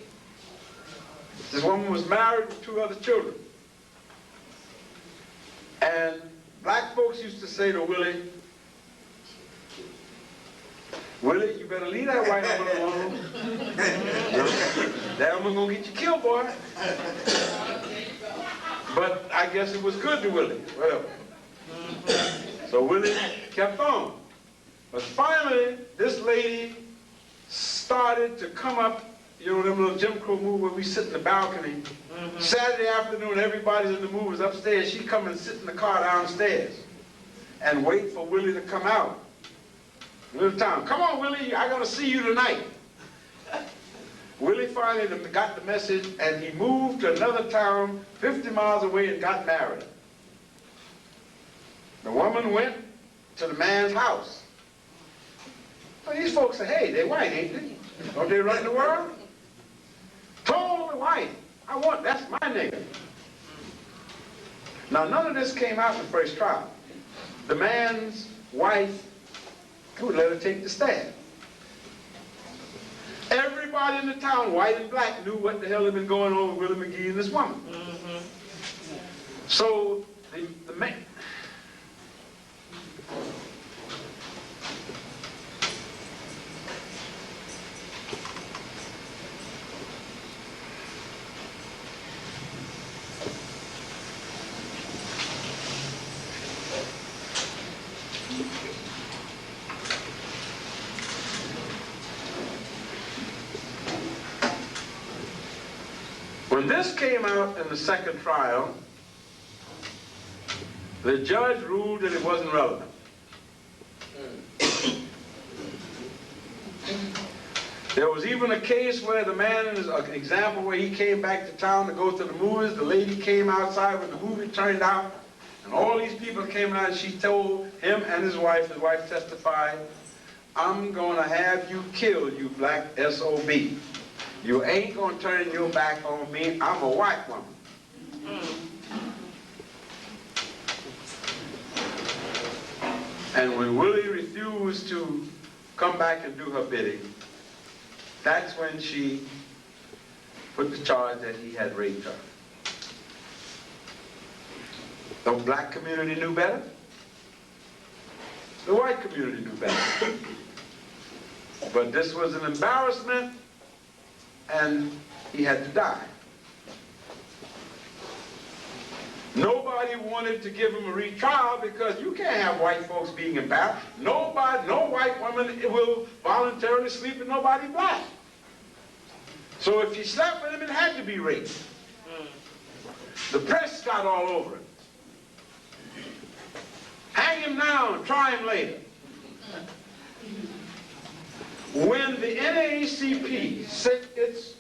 This woman was married with 2 other children. And black folks used to say to Willie, Willie, you better leave that white woman alone. That woman gonna get you killed, boy. But I guess it was good to Willie, whatever. So Willie kept on. But finally, this lady started to come up, you know, them little Jim Crow move where we sit in the balcony. Saturday afternoon, everybody's in the movies upstairs. She'd come and sit in the car downstairs and wait for Willie to come out. Little town, come on, Willie, I gotta see you tonight. Willie finally got the message, and he moved to another town 50 miles away and got married. The woman went to the man's house. Well, these folks say, hey, they white, ain't they? Don't they run the world? Totally white. That's my nigga. Now, none of this came out in the first trial. The man's wife would let her take the stand. Everybody in the town, white and black, knew what the hell had been going on with Willie McGee and this woman. So the man. When this came out in the second trial, the judge ruled that it wasn't relevant. There was even a case where the man, an example where he came back to town to go to the movies, the lady came outside when the movie turned out, and all these people came out and she told him and his wife testified, "I'm gonna have you killed, you black SOB. You ain't gonna turn your back on me, I'm a white woman." And when Willie refused to come back and do her bidding, that's when she put the charge that he had raped her. The black community knew better. The white community knew better. But this was an embarrassment, and he had to die. Nobody wanted to give him a retrial because you can't have white folks being embarrassed. Nobody, no white woman will voluntarily sleep with nobody black. So if she slept with him, it had to be rape. The press got all over it. Hang him now and try him later. When the NAACP sent its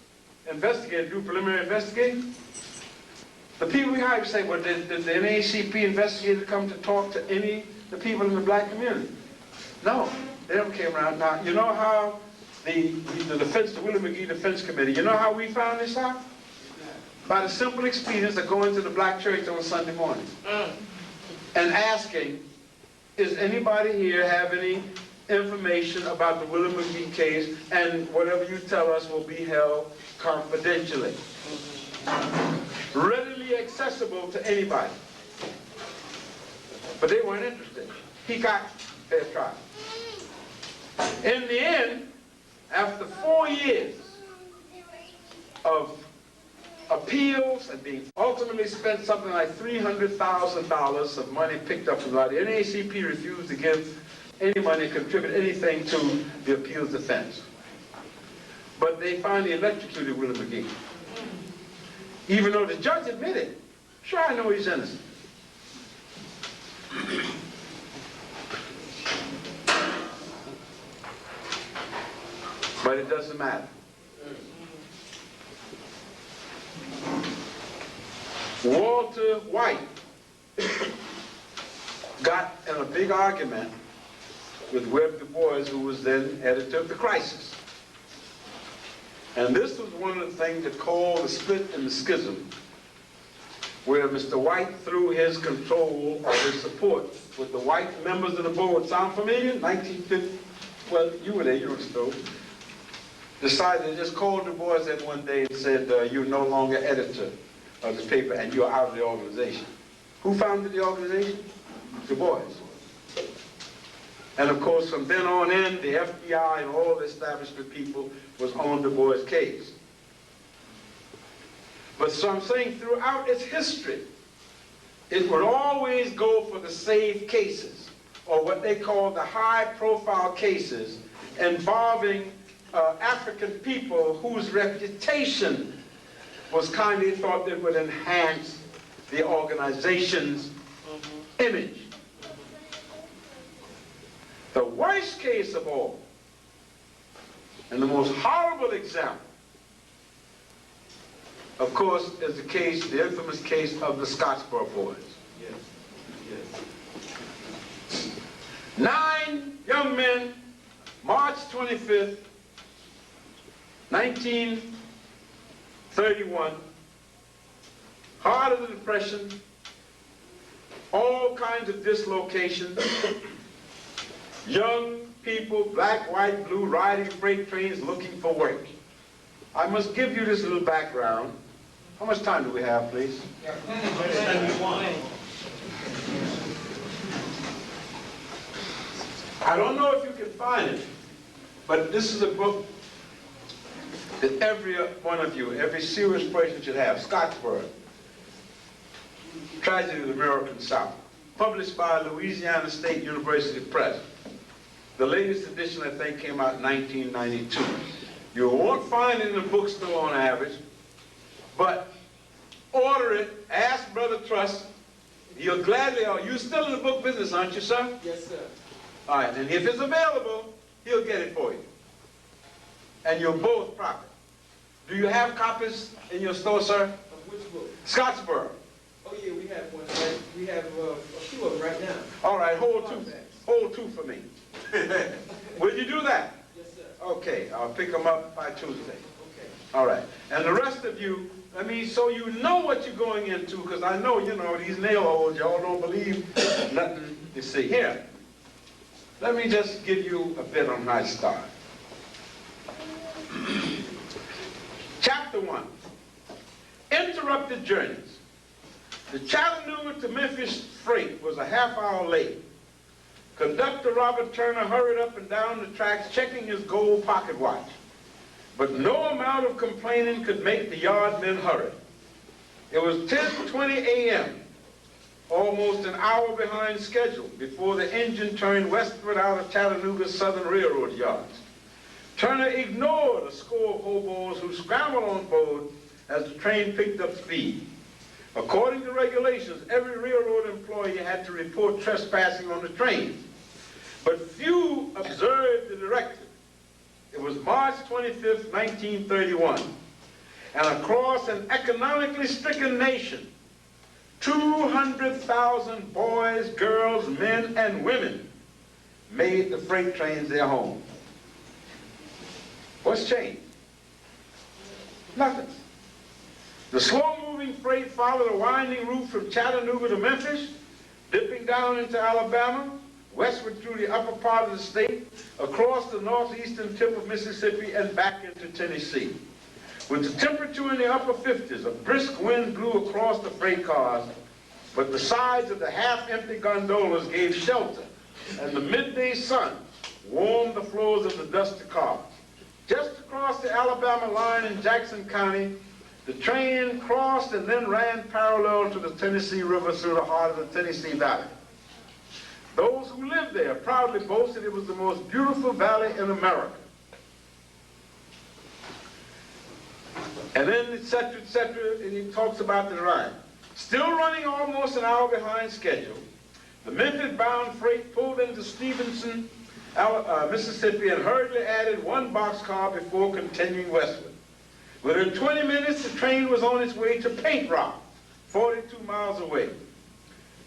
investigator to do preliminary investigating, the people we hired say, well, did the NAACP investigator come to talk to the people in the black community? No, they never came around. Now, you know how the Willie McGee Defense Committee, you know how we found this out? By the simple experience of going to the black church on Sunday morning and asking, is anybody here have any information about the Willie McGee case, and whatever you tell us will be held confidentially. Readily accessible to anybody. But they weren't interested. He got fair trial. In the end, after 4 years of appeals and being ultimately spent something like $300,000 of money picked up from the NAACP refused to give any money, contribute anything to the appeals defense. But they finally electrocuted Willie McGee. Even though the judge admitted, sure, I know he's innocent. But it doesn't matter. Walter White got in a big argument with Webb Du Bois, who was then editor of The Crisis. And this was one of the things that called the split and the schism, where Mr. White, through his control or his support with the white members of the board, sound familiar? 1950, well, you were there, you were still, decided to just call Du Bois in one day and said, you're no longer editor of the paper and you're out of the organization. Who founded the organization? Du Bois. And of course, from then on in, the FBI and all the establishment people was on Du Bois' case. But so I'm saying throughout its history, it would always go for the safe cases, or what they call the high-profile cases, involving African people whose reputation was kindly thought that would enhance the organization's image. The worst case of all, and the most horrible example, of course, is the case, the infamous case of the Scottsboro boys. Yes. Yes. 9 young men, March 25th, 1931, heart of the Depression, all kinds of dislocations, Young people, black, white, blue, riding freight trains looking for work. I must give you this little background. How much time do we have, please? Yeah, plenty. I don't know if you can find it, but this is a book that every one of you, every serious person should have. Scottsboro, Tragedy of the American South, published by Louisiana State University Press. The latest edition, I think, came out in 1992. You won't find it in the bookstore on average, but order it, ask Brother Trust. He'll gladly, you're still in the book business, aren't you, sir? Yes, sir. All right, and if it's available, he'll get it for you. And you'll both profit. Do you have copies in your store, sir? Of which book? Scottsboro. Oh, yeah, we have one. Right? We have a few of them right now. All right, hold two for me. Will you do that? Yes, sir. Okay, I'll pick them up by Tuesday. Okay. All right, and the rest of you, so you know what you're going into, because I know, these nail holes, y'all don't believe nothing you see. Here, let me just give you a bit on how I start. Chapter 1, Interrupted Journeys. The Chattanooga to Memphis freight was a half-hour late. Conductor Robert Turner hurried up and down the tracks checking his gold pocket watch. But no amount of complaining could make the yardmen hurry. It was 10:20 a.m., almost an hour behind schedule, before the engine turned westward out of Chattanooga's Southern Railroad yards. Turner ignored a score of hobos who scrambled on board as the train picked up speed. According to regulations, every railroad employee had to report trespassing on the train. But few observed the directive. It was March 25th, 1931, and across an economically stricken nation, 200,000 boys, girls, men, and women made the freight trains their home. What's changed? Nothing. The slow-moving freight followed a winding route from Chattanooga to Memphis, dipping down into Alabama, westward through the upper part of the state, across the northeastern tip of Mississippi, and back into Tennessee. With the temperature in the upper 50s, a brisk wind blew across the freight cars, but the sides of the half-empty gondolas gave shelter, and the midday sun warmed the floors of the dusty cars. Just across the Alabama line in Jackson County, the train crossed and then ran parallel to the Tennessee River through the heart of the Tennessee Valley. Those who lived there proudly boasted it was the most beautiful valley in America. And then et cetera, and he talks about the ride. Still running almost an hour behind schedule, the Memphis-bound freight pulled into Stevenson, Mississippi, and hurriedly added one boxcar before continuing westward. Within 20 minutes, the train was on its way to Paint Rock, 42 miles away.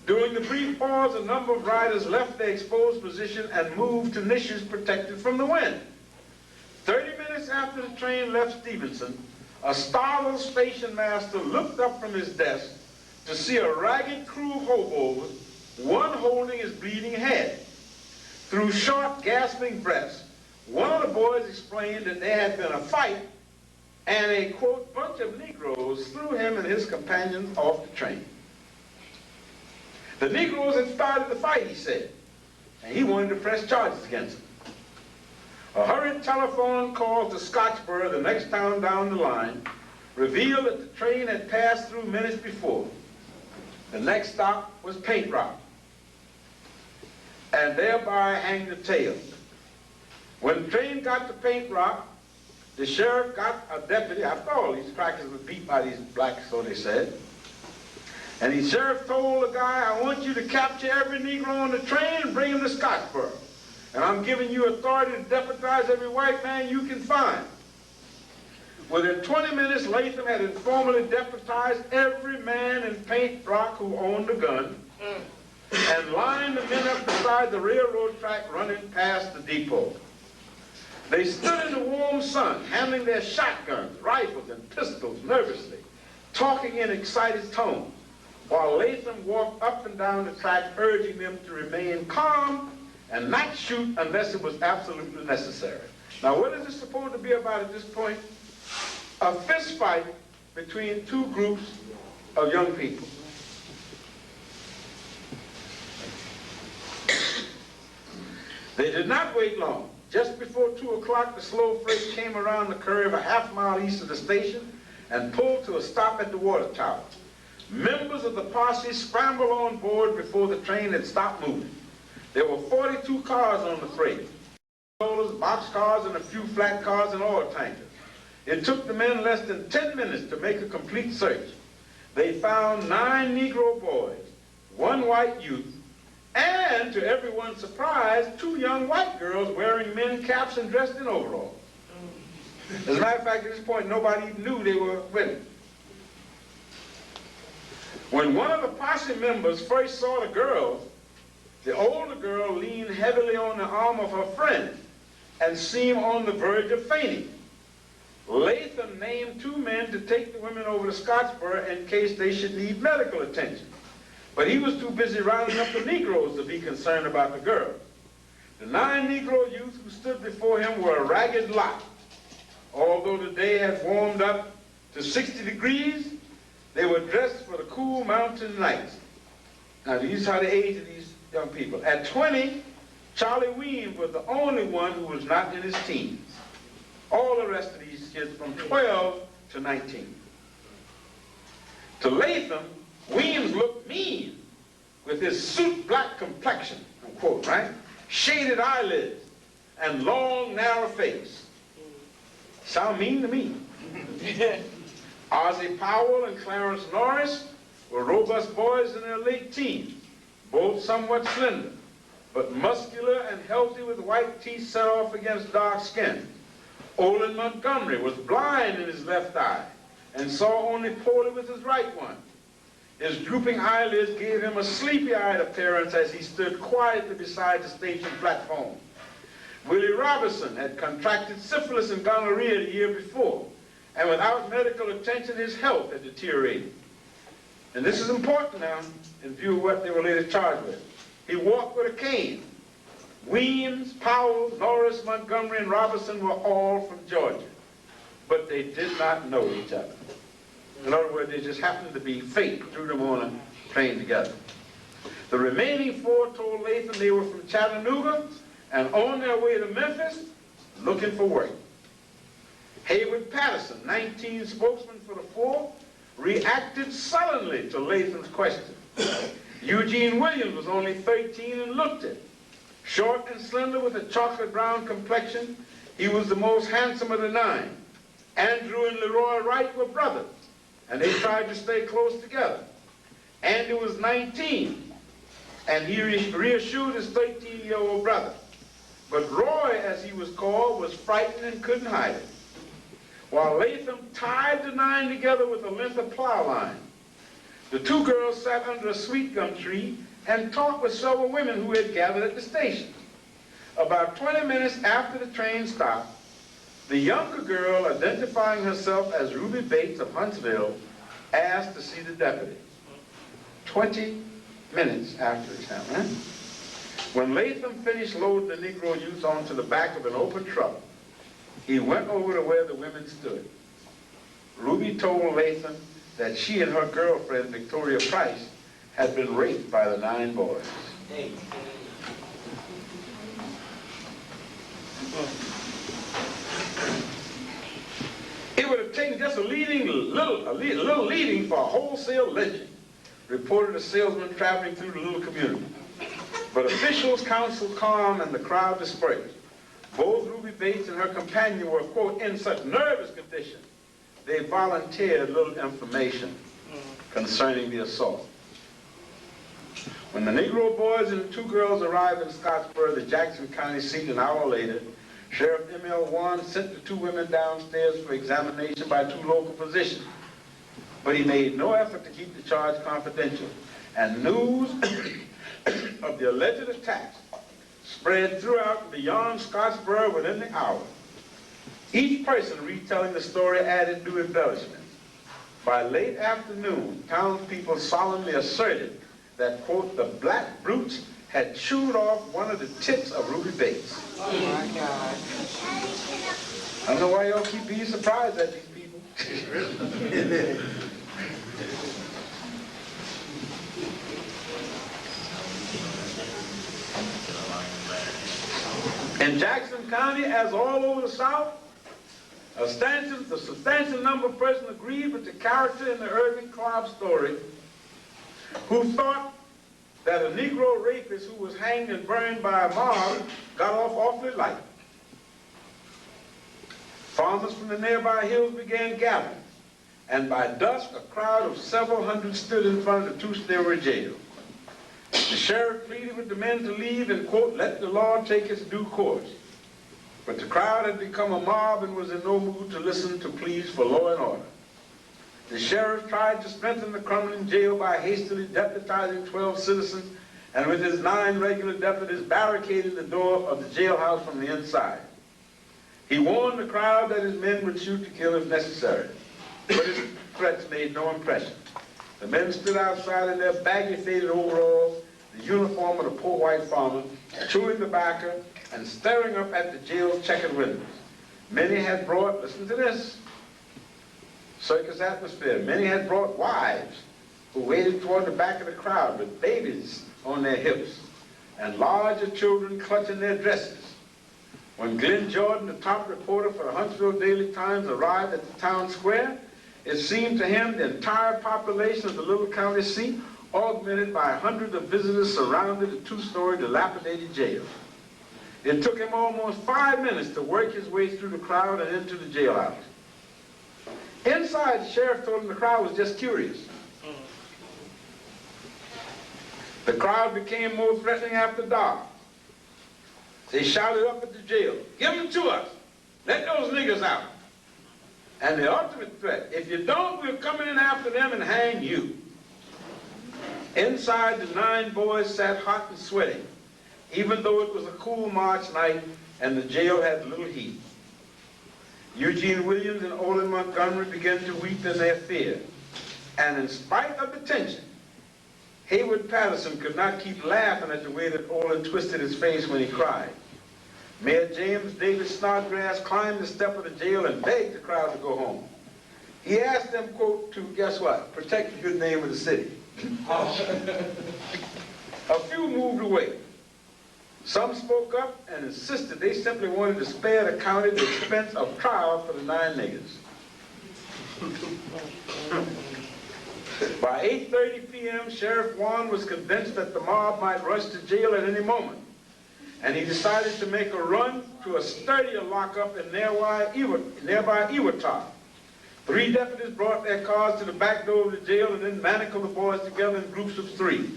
During the brief pause, a number of riders left their exposed position and moved to niches protected from the wind. 30 minutes after the train left Stevenson, a startled station master looked up from his desk to see a ragged crew of hobos, one holding his bleeding head. Through short, gasping breaths, one of the boys explained that there had been a fight and a, quote, bunch of Negroes threw him and his companions off the train. The Negroes had started the fight, he said, and he wanted to press charges against them. A hurried telephone call to Scottsboro, the next town down the line, revealed that the train had passed through minutes before. The next stop was Paint Rock, and thereby hang the tale. When the train got to Paint Rock, the sheriff got a deputy. After all, these crackers were beat by these blacks, so they said. And the sheriff told the guy, I want you to capture every Negro on the train and bring him to Scottsboro. And I'm giving you authority to deputize every white man you can find. Within 20 minutes, Latham had informally deputized every man in Paint Rock who owned a gun and lined the men up beside the railroad track running past the depot. They stood in the warm sun, handling their shotguns, rifles, and pistols nervously, talking in excited tones, while Latham walked up and down the track, urging them to remain calm and not shoot unless it was absolutely necessary. Now, what is it supposed to be about at this point? A fist fight between two groups of young people. They did not wait long. Just before 2 o'clock, the slow freight came around the curve a half-mile east of the station and pulled to a stop at the water tower. Members of the posse scrambled on board before the train had stopped moving. There were 42 cars on the freight, box cars, and a few flat cars and oil tankers. It took the men less than 10 minutes to make a complete search. They found 9 Negro boys, 1 white youth, and, to everyone's surprise, 2 young white girls wearing men's caps and dressed in overalls. As a matter of fact, at this point, nobody even knew they were women. When one of the posse members first saw the girls, the older girl leaned heavily on the arm of her friend and seemed on the verge of fainting. Latham named 2 men to take the women over to Scottsboro in case they should need medical attention. But he was too busy rounding up the Negroes to be concerned about the girls. The 9 Negro youths who stood before him were a ragged lot. Although the day had warmed up to 60 degrees, they were dressed for the cool mountain nights. Now, these are the age of these young people. At 20, Charlie Weems was the only one who was not in his teens. All the rest of these kids from 12 to 19. To Latham, Weems looked mean with his soot black complexion, unquote, right? Shaded eyelids and long, narrow face. Sound mean to me. Ozzie Powell and Clarence Norris were robust boys in their late teens, both somewhat slender, but muscular and healthy with white teeth set off against dark skin. Olin Montgomery was blind in his left eye and saw only poorly with his right one. His drooping eyelids gave him a sleepy-eyed appearance as he stood quietly beside the station platform. Willie Robertson had contracted syphilis and gonorrhea the year before, and without medical attention, his health had deteriorated. And this is important now, in view of what they were later charged with. He walked with a cane. Weems, Powell, Norris, Montgomery, and Robertson were all from Georgia, but they did not know each other. In other words, they just happened to be fate threw them on a train together. The remaining 4 told Latham they were from Chattanooga and on their way to Memphis looking for work. Hayward Patterson, 19 spokesman for the 4, reacted sullenly to Latham's question. Eugene Williams was only 13 and looked it. Short and slender with a chocolate brown complexion, he was the most handsome of the 9. Andrew and Leroy Wright were brothers, and they tried to stay close together. Andy was 19, and he reassured his 13-year-old brother. But Roy, as he was called, was frightened and couldn't hide it. While Latham tied the 9 together with a length of plow line, the 2 girls sat under a sweet gum tree and talked with several women who had gathered at the station. About 20 minutes after the train stopped, the younger girl, identifying herself as Ruby Bates of Huntsville, asked to see the deputy. 20 minutes after the time, huh? When Latham finished loading the Negro youth onto the back of an open truck, he went over to where the women stood. Ruby told Latham that she and her girlfriend, Victoria Price, had been raped by the 9 boys. Hey. It would have taken just a little leading for a wholesale lynching, reported a salesman traveling through the little community. But officials counseled calm and the crowd dispersed. Both Ruby Bates and her companion were, quote, in such nervous condition, they volunteered little information concerning the assault. When the Negro boys and the 2 girls arrived in Scottsboro, the Jackson County seat, an hour later, Sheriff M.L. Warren sent the 2 women downstairs for examination by 2 local physicians. But he made no effort to keep the charge confidential, and news of the alleged attacks spread throughout and beyond Scottsboro within the hour. Each person retelling the story added new embellishments. By late afternoon, townspeople solemnly asserted that, quote, the black brutes had chewed off one of the tits of Ruby Bates. Oh my God. I don't know why y'all keep being surprised at these people. In Jackson County, as all over the South, a substantial number of persons agreed with the character in the Irving Clark story who thought that a Negro rapist who was hanged and burned by a mob got off awfully light. Farmers from the nearby hills began gathering, and by dusk a crowd of several hundred stood in front of the two-story jail. The sheriff pleaded with the men to leave and, quote, let the law take its due course. But the crowd had become a mob and was in no mood to listen to pleas for law and order. The sheriff tried to strengthen the crumbling jail by hastily deputizing 12 citizens and with his 9 regular deputies barricading the door of the jailhouse from the inside. He warned the crowd that his men would shoot to kill if necessary, but his threats made no impression. The men stood outside in their baggy faded overalls, the uniform of the poor white farmer, chewing tobacco and staring up at the jail's checkered windows. Many had brought, listen to this, circus atmosphere. Many had brought wives who waited toward the back of the crowd with babies on their hips and larger children clutching their dresses. When Glenn Jordan, the top reporter for the Huntsville Daily Times, arrived at the town square, it seemed to him the entire population of the little county seat, augmented by hundreds of visitors, surrounded the two-story dilapidated jail. It took him almost 5 minutes to work his way through the crowd and into the jailhouse. Inside, the sheriff told him the crowd was just curious. The crowd became more threatening after dark. They shouted up at the jail, give them to us. Let those niggers out. And the ultimate threat, if you don't, we're coming in after them and hang you. Inside, the 9 boys sat hot and sweating, even though it was a cool March night and the jail had little heat. Eugene Williams and Olin Montgomery began to weep in their fear. And in spite of the tension, Hayward Patterson could not keep laughing at the way that Olin twisted his face when he cried. Mayor James David Snodgrass climbed the step of the jail and begged the crowd to go home. He asked them, quote, to, guess what, protect the good name of the city. A few moved away. Some spoke up and insisted they simply wanted to spare the county the expense of trial for the 9 niggers. By 8:30 p.m., Sheriff Warren was convinced that the mob might rush to jail at any moment, and he decided to make a run to a sturdier lockup in nearby Iwatah. 3 deputies brought their cars to the back door of the jail and then manacled the boys together in groups of 3.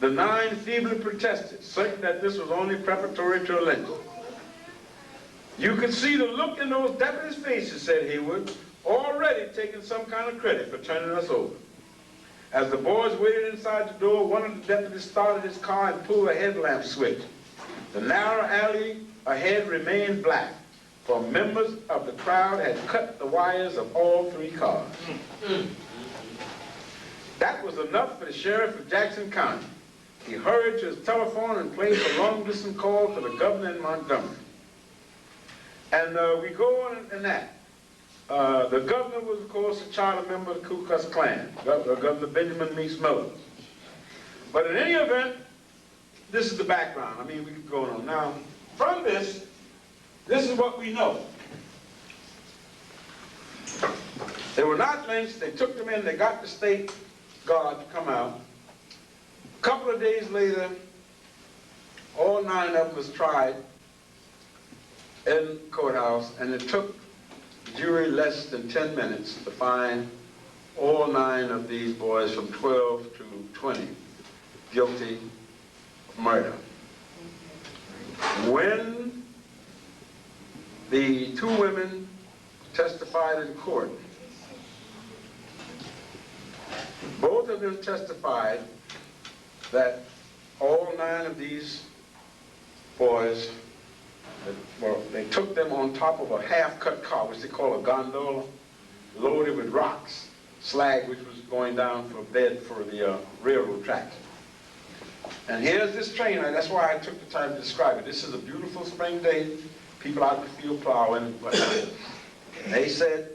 The 9 feebly protested, certain that this was only preparatory to a lynching. You could see the look in those deputies' faces, said Haywood, already taking some kind of credit for turning us over. As the boys waited inside the door, one of the deputies started his car and pulled a headlamp switch. The narrow alley ahead remained black, for members of the crowd had cut the wires of all 3 cars. That was enough for the sheriff of Jackson County. He hurried to his telephone and placed a long-distance call for the governor in Montgomery. And we go on in that. The governor was, of course, a charter member of the Ku Klux Klan, Governor Benjamin Meeks Miller. But in any event, this is the background. I mean, we could go on. Now, from this is what we know. They were not lynched. They took them in. They got the state guard to come out. A couple of days later, all 9 of them was tried in the courthouse, and it took the jury less than 10 minutes to find all 9 of these boys from 12 to 20 guilty of murder. When the 2 women testified in court, both of them testified that all 9 of these boys, well, they took them on top of a half-cut car, which they call a gondola, loaded with rocks, slag, which was going down for bed for the railroad tracks. And here's this train, that's why I took the time to describe it. This is a beautiful spring day, people out in the field plowing. They said,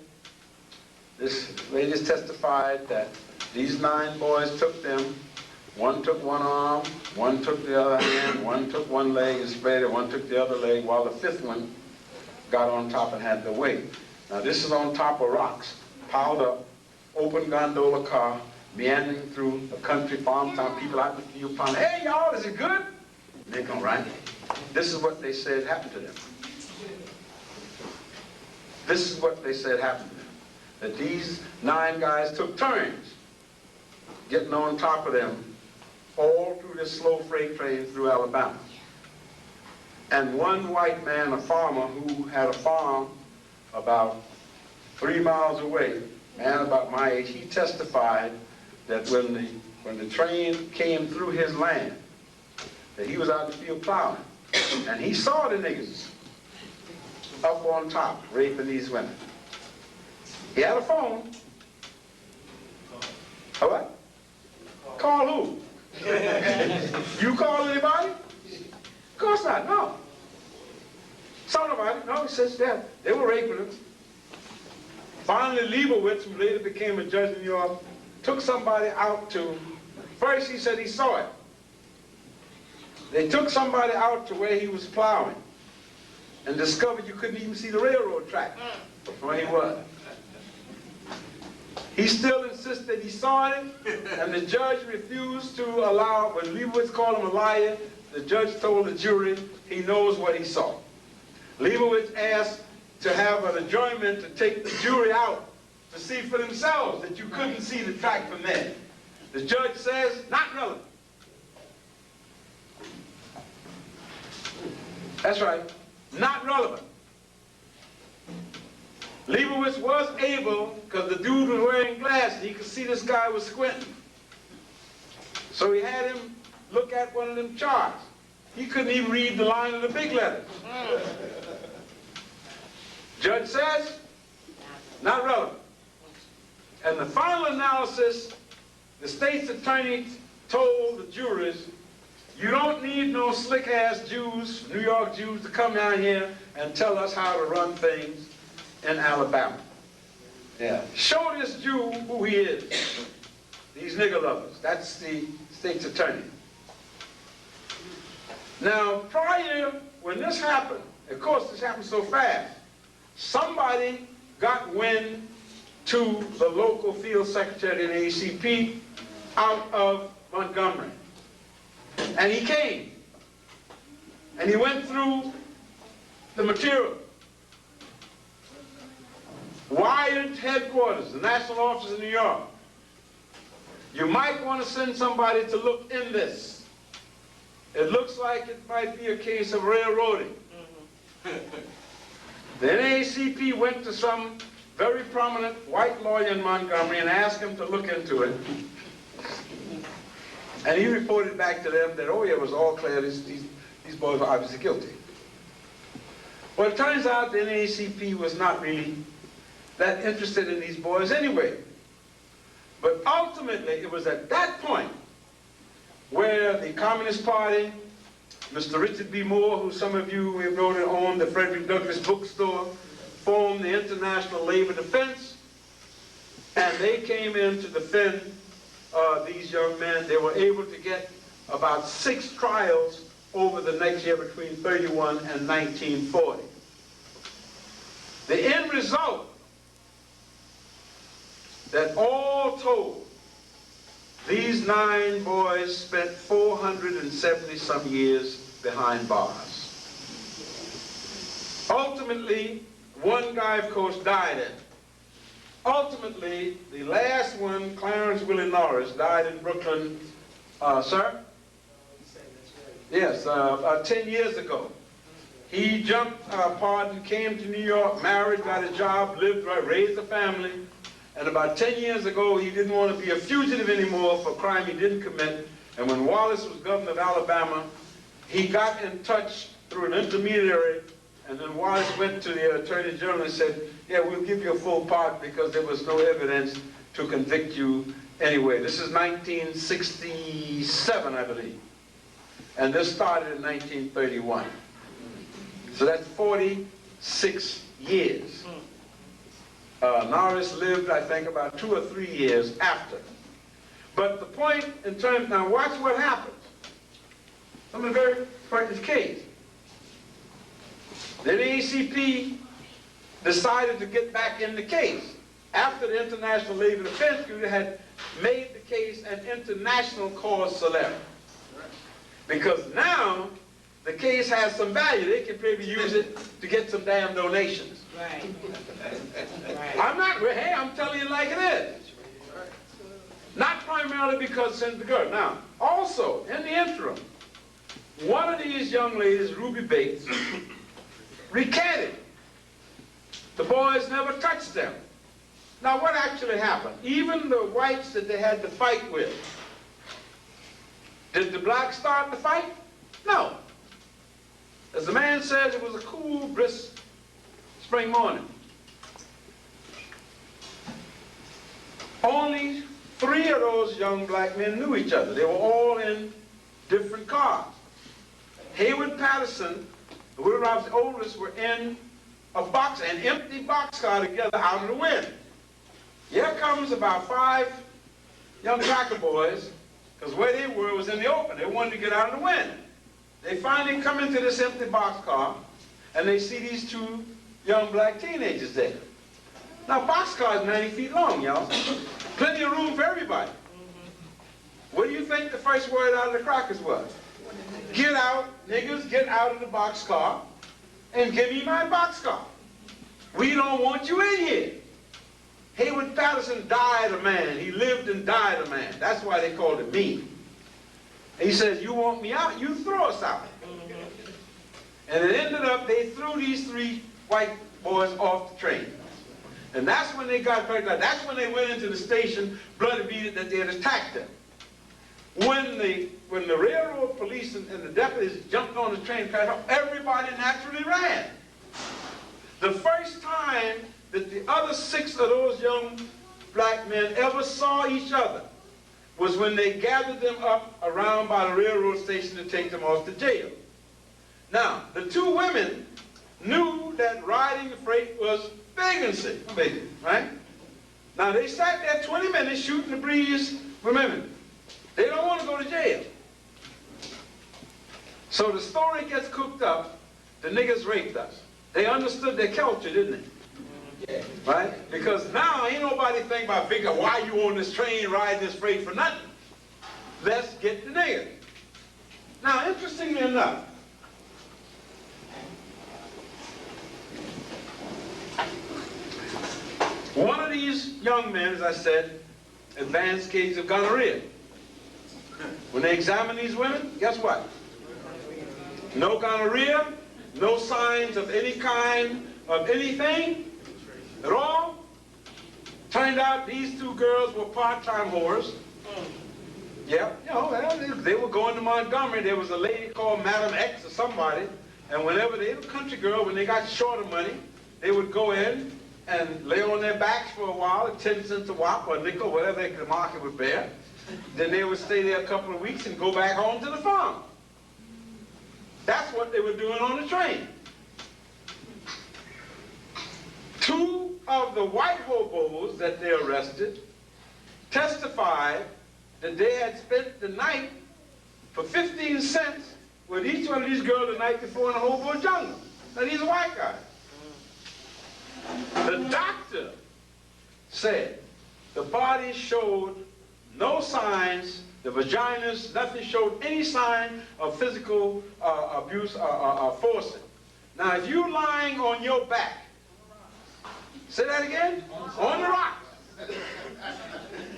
this lady testified that these 9 boys took them. One took one arm, one took the other hand, one took one leg and spread it, one took the other leg, while the 5th one got on top and had the weight. Now this is on top of rocks, piled up, open gondola car, meandering through a country farm town, people out in the field plowing. Hey y'all, is it good? And they come right. This is what they said happened to them. This is what they said happened to them. That these 9 guys took turns getting on top of them all through this slow freight train through Alabama. And one white man, a farmer who had a farm about 3 miles away, man about my age, he testified that when the train came through his land, that he was out in the field plowing, and he saw the niggas up on top raping these women. He had a phone. A what? Call who? You call anybody? Of course not, no. Saw nobody, no, he says, yeah, they were raping them. Finally, Leibowitz, who later became a judge in New York, took somebody out to, first he said he saw it. They took somebody out to where he was plowing and discovered you couldn't even see the railroad track from where he was. He still insisted he saw it, and the judge refused to allow, when Leibowitz called him a liar, the judge told the jury he knows what he saw. Leibowitz asked to have an adjournment to take the jury out to see for themselves that you couldn't see the track from there. The judge says, not relevant. That's right, not relevant. Leibowitz was able, because the dude was wearing glasses, he could see this guy was squinting. So he had him look at one of them charts. He couldn't even read the line of the big letters. Judge says, not relevant. And the final analysis, the state's attorney told the jurors, you don't need no slick-ass Jews, New York Jews, to come down here and tell us how to run things in Alabama. Yeah. Show this Jew who he is. These nigger lovers. That's the state's attorney. Now, prior, when this happened, of course this happened so fast, somebody got wind to the local field secretary of the NAACP out of Montgomery. And he came. And he went through the material. Wired headquarters, the national office in New York. You might want to send somebody to look in this. It looks like it might be a case of railroading. The NAACP went to some very prominent white lawyer in Montgomery and asked him to look into it. And he reported back to them that, oh yeah, it was all clear, these boys were obviously guilty. Well, it turns out the NAACP was not really that interested in these boys anyway. But ultimately, it was at that point where the Communist Party, Mr. Richard B. Moore, who some of you have known and owned the Frederick Douglass bookstore, formed the International Labor Defense, and they came in to defend these young men. They were able to get about 6 trials over the next year between 31 and 1940. The end result, that all told, these 9 boys spent 470 some years behind bars. Ultimately, one guy, of course, died in. Ultimately, the last one, Clarence Willie Norris, died in Brooklyn, sir? Yes, 10 years ago. He jumped pardon, came to New York, married, got a job, lived right, raised a family. And about 10 years ago, he didn't want to be a fugitive anymore for a crime he didn't commit. And when Wallace was governor of Alabama, he got in touch through an intermediary, and then Wallace went to the Attorney General and said, yeah, we'll give you a full pardon because there was no evidence to convict you anyway. This is 1967, I believe. And this started in 1931. So that's 46 years. Norris lived, I think, about 2 or 3 years after. But the point in terms, now watch what happens. I'm in a very practical case. The NAACP decided to get back in the case after the International Labor Defense Group had made the case an international cause célèbre. Because now the case has some value. They can maybe use it to get some damn donations. Right. I'm not, hey, I'm telling you like it is. Not primarily because it's the girl. Now, also, in the interim, one of these young ladies, Ruby Bates, recanted. The boys never touched them. Now, what actually happened? Even the whites that they had to fight with, did the blacks start the fight? No. As the man said, it was a cool, brisk spring morning. Only 3 of those young black men knew each other. They were all in different cars. Hayward Patterson and Willie Roberts, the oldest, were in an empty boxcar together out of the wind. Here comes about 5 young cracker boys, because where they were was in the open. They wanted to get out of the wind. They finally come into this empty boxcar, and they see these 2 young black teenagers there. Now, boxcar is 90 feet long, y'all. Plenty of room for everybody. What do you think the first word out of the crackers was? Get out, niggas, get out of the boxcar and give me my boxcar. We don't want you in here. Hayward Patterson died a man. He lived and died a man. That's why they called him mean. He says, you want me out, you throw us out. And it ended up, they threw these 3 white boys off the train. And that's when they got back. That's when they went into the station, bloody beat it, that they had attacked them. When the railroad police and the deputies jumped on the train, everybody naturally ran. The first time that the other 6 of those young black men ever saw each other was when they gathered them up around by the railroad station to take them off to jail. Now, the 2 women knew that riding the freight was vagrancy, right? Now, they sat there 20 minutes shooting the breeze. Remember, they don't want to go to jail. So the story gets cooked up, the niggas raped us. They understood their culture, didn't they? Yeah. Right? Because now ain't nobody think about figuring why you on this train riding this freight for nothing. Let's get the niggas. Now, interestingly enough, one of these young men, as I said, advanced cases of gonorrhea. When they examine these women, guess what? No gonorrhea, no signs of any kind of anything at all. Turned out these 2 girls were part-time whores. Yeah, you know, they were going to Montgomery. There was a lady called Madam X or somebody, and whenever they were a country girl, when they got short of money, they would go in and lay on their backs for a while at 10 cents a whop or a nickel, whatever the market would bear. Then they would stay there a couple of weeks and go back home to the farm. That's what they were doing on the train. 2 of the white hobos that they arrested testified that they had spent the night for 15 cents with each one of these girls the night before in a hobo jungle. Now, these are white guys. The doctor said the bodies showed no signs, the vaginas, nothing showed any sign of physical abuse or forcing. Now, if you're lying on your back, say that again? On the rock.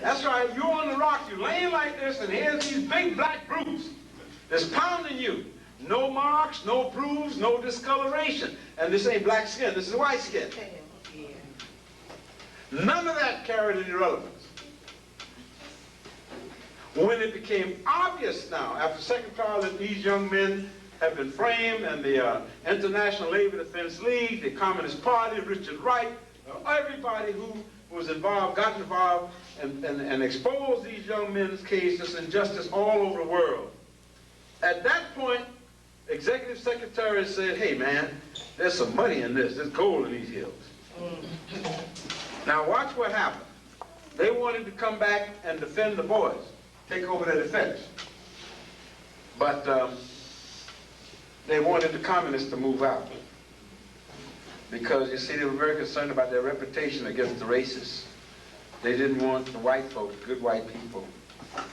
That's right, you're on the rock, you're laying like this, and here's these big black brutes that's pounding you. No marks, no bruise, no discoloration. And this ain't black skin, this is white skin. None of that carried any relevance. When it became obvious now, after second trial, that these young men have been framed, and the International Labor Defense League, the Communist Party, Richard Wright, everybody who was involved, got involved, and exposed these young men's cases, injustice all over the world. At that point, executive secretary said, hey man, there's some money in this. There's gold in these hills. Now watch what happened. They wanted to come back and defend the boys, take over their defense. But they wanted the communists to move out. Because, you see, they were very concerned about their reputation against the racists. They didn't want the white folks, good white people,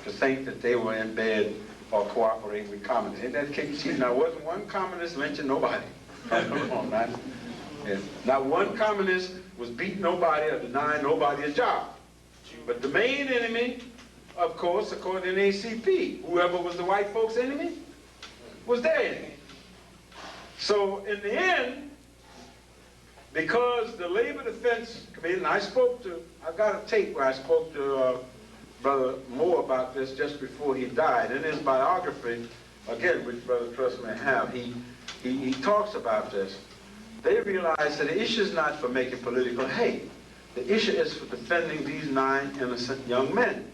to think that they were in bed or cooperating with communists. Ain't that kick cheap? Now, wasn't one communist lynching nobody. Come on, man. Yeah. Not one communist was beating nobody or denying nobody a job. But the main enemy, of course, according to NAACP, whoever was the white folks' enemy, was their enemy. So, in the end, because the Labor Defense Committee, and I've got a tape where I spoke to Brother Moore about this just before he died. In his biography, again, which Brother Trust may have, he talks about this. They realized that the issue is not for making political hate. The issue is for defending these 9 innocent young men.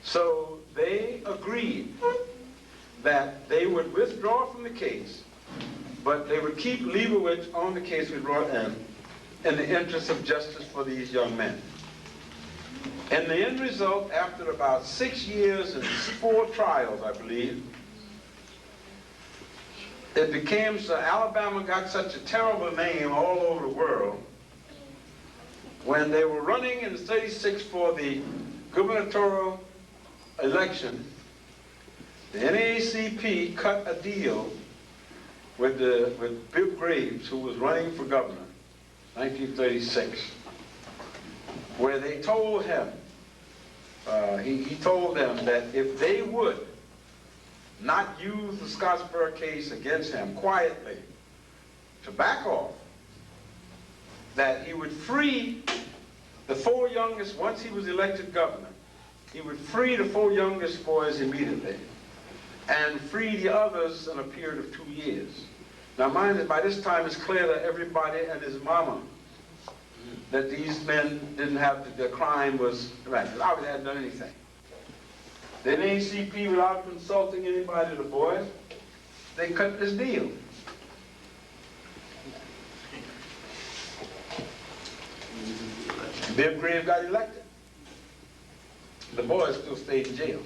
So they agreed that they would withdraw from the case, but they would keep Leibowitz on the case with Roy M. in the interest of justice for these young men. And the end result, after about 6 years and 4 trials, I believe, it became so Alabama got such a terrible name all over the world. When they were running in '36 for the gubernatorial election, the NAACP cut a deal with Bill Graves, who was running for governor, 1936, where they told him, he told them that if they would not use the Scottsboro case against him quietly, to back off, that he would free the 4 youngest, once he was elected governor, he would free the 4 youngest boys immediately and free the others in a period of 2 years. Now mind you, by this time it's clear to everybody and his mama that these men didn't have, their crime was, right, obviously they hadn't done anything. The NAACP, without consulting anybody, the boys, they cut this deal. Bill Graves got elected. The boys still stayed in jail.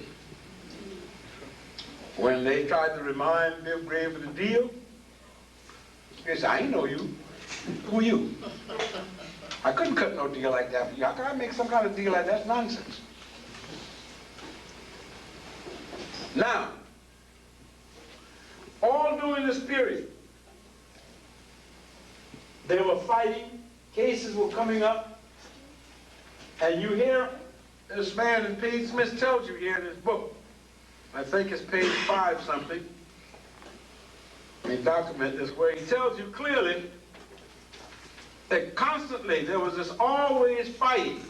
When they tried to remind Bill Graves of the deal, he said, I ain't know you. Who you? I couldn't cut no deal like that for you. How can I make some kind of deal like that? That's nonsense. Now, all during this period, they were fighting, cases were coming up, and you hear this man, and Pete Smith tells you here in his book, I think it's page 5 something, he documents this, where he tells you clearly that constantly there was this always fighting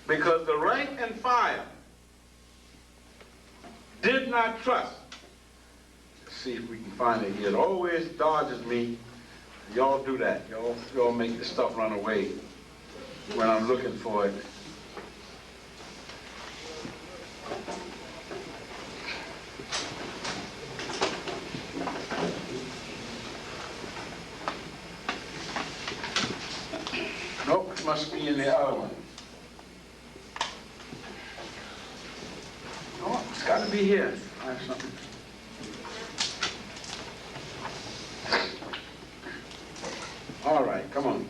because the rank and file did not trust. Let's see if we can find it here. It always dodges me. Y'all do that. Y'all make this stuff run away when I'm looking for it. Nope, it must be in the other one. Oh, it's got to be here. I have something. All right, come on.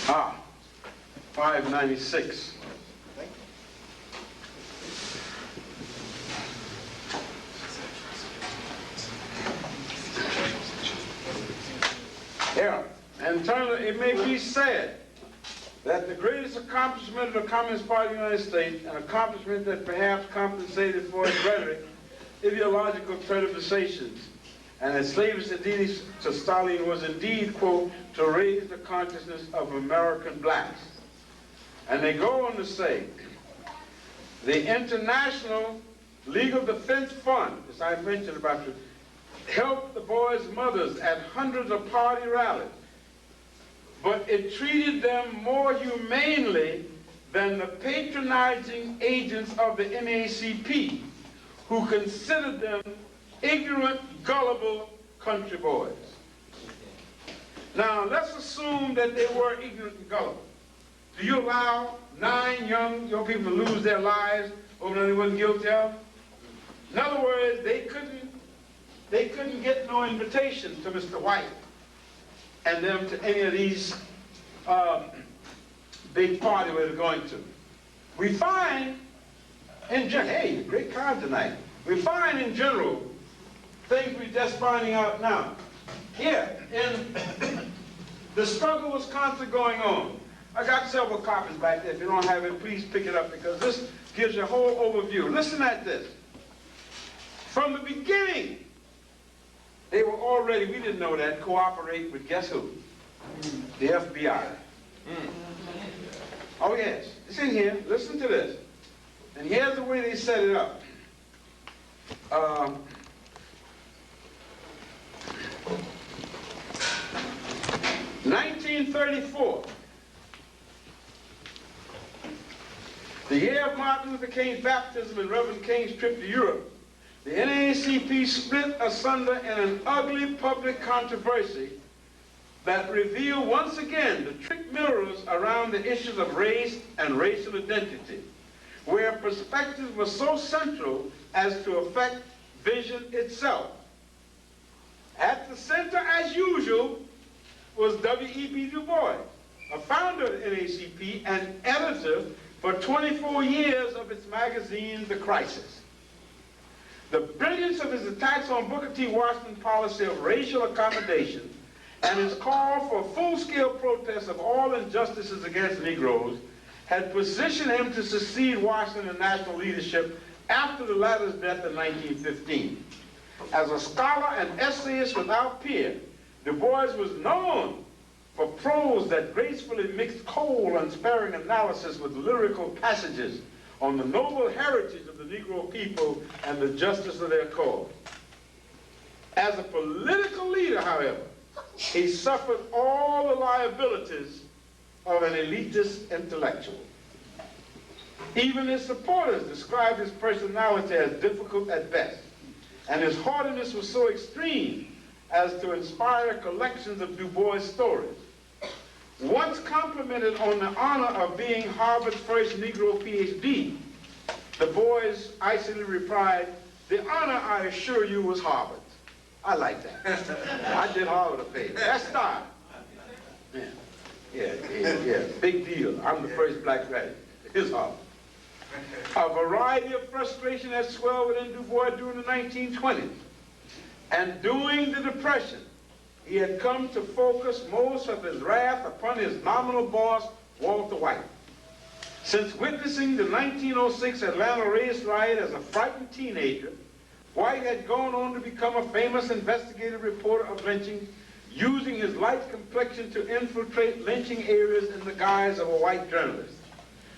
Ah, 596. Yeah, and it may be said that the greatest accomplishment of the Communist Party of the United States, an accomplishment that perhaps compensated for its rhetoric, ideological perturbations, and its slavish allegiance to Stalin was indeed, quote, to raise the consciousness of American blacks. And they go on to say, the International Legal Defense Fund, as I mentioned about to help the boys' mothers at hundreds of party rallies, but it treated them more humanely than the patronizing agents of the NAACP, who considered them ignorant, gullible country boys. Now, let's assume that they were ignorant and gullible. Do you allow 9 young people to lose their lives over what they weren't guilty of? In other words, they couldn't get no invitation to Mr. White and them to any of these big parties we were going to. We find in general, hey, great crowd tonight. We find in general things we're just finding out now. Here, and the struggle was constantly going on. I got several copies back there. If you don't have it, please pick it up, because this gives you a whole overview. Listen at this. From the beginning, they were already, we didn't know that, cooperate with guess who? The FBI. Oh yes, it's in here. Listen to this. And here's the way they set it up. 1934, the year of Martin Luther King's baptism and Reverend King's trip to Europe, the NAACP split asunder in an ugly public controversy that revealed once again the trick mirrors around the issues of race and racial identity, where perspectives were so central as to affect vision itself. At the center, as usual, was W.E.B. Du Bois, a founder of the NAACP and editor for 24 years of its magazine, The Crisis. The brilliance of his attacks on Booker T. Washington's policy of racial accommodation and his call for full-scale protests of all injustices against Negroes had positioned him to succeed Washington in national leadership after the latter's death in 1915. As a scholar and essayist without peer, Du Bois was known for prose that gracefully mixed cold, unsparing analysis with lyrical passages on the noble heritage of the Negro people and the justice of their cause. As a political leader, however, he suffered all the liabilities of an elitist intellectual. Even his supporters described his personality as difficult at best, and his haughtiness was so extreme as to inspire collections of Du Bois stories. Once complimented on the honor of being Harvard's first Negro PhD, Du Bois icily replied, "The honor, I assure you, was Harvard's." I like that. I did Harvard a favor. That's style. Yeah, big deal. I'm the first black graduate. It's Harvard. A variety of frustration had swelled within Du Bois during the 1920s. And during the Depression, he had come to focus most of his wrath upon his nominal boss, Walter White. Since witnessing the 1906 Atlanta race riot as a frightened teenager, White had gone on to become a famous investigative reporter of lynching, using his light complexion to infiltrate lynching areas in the guise of a white journalist.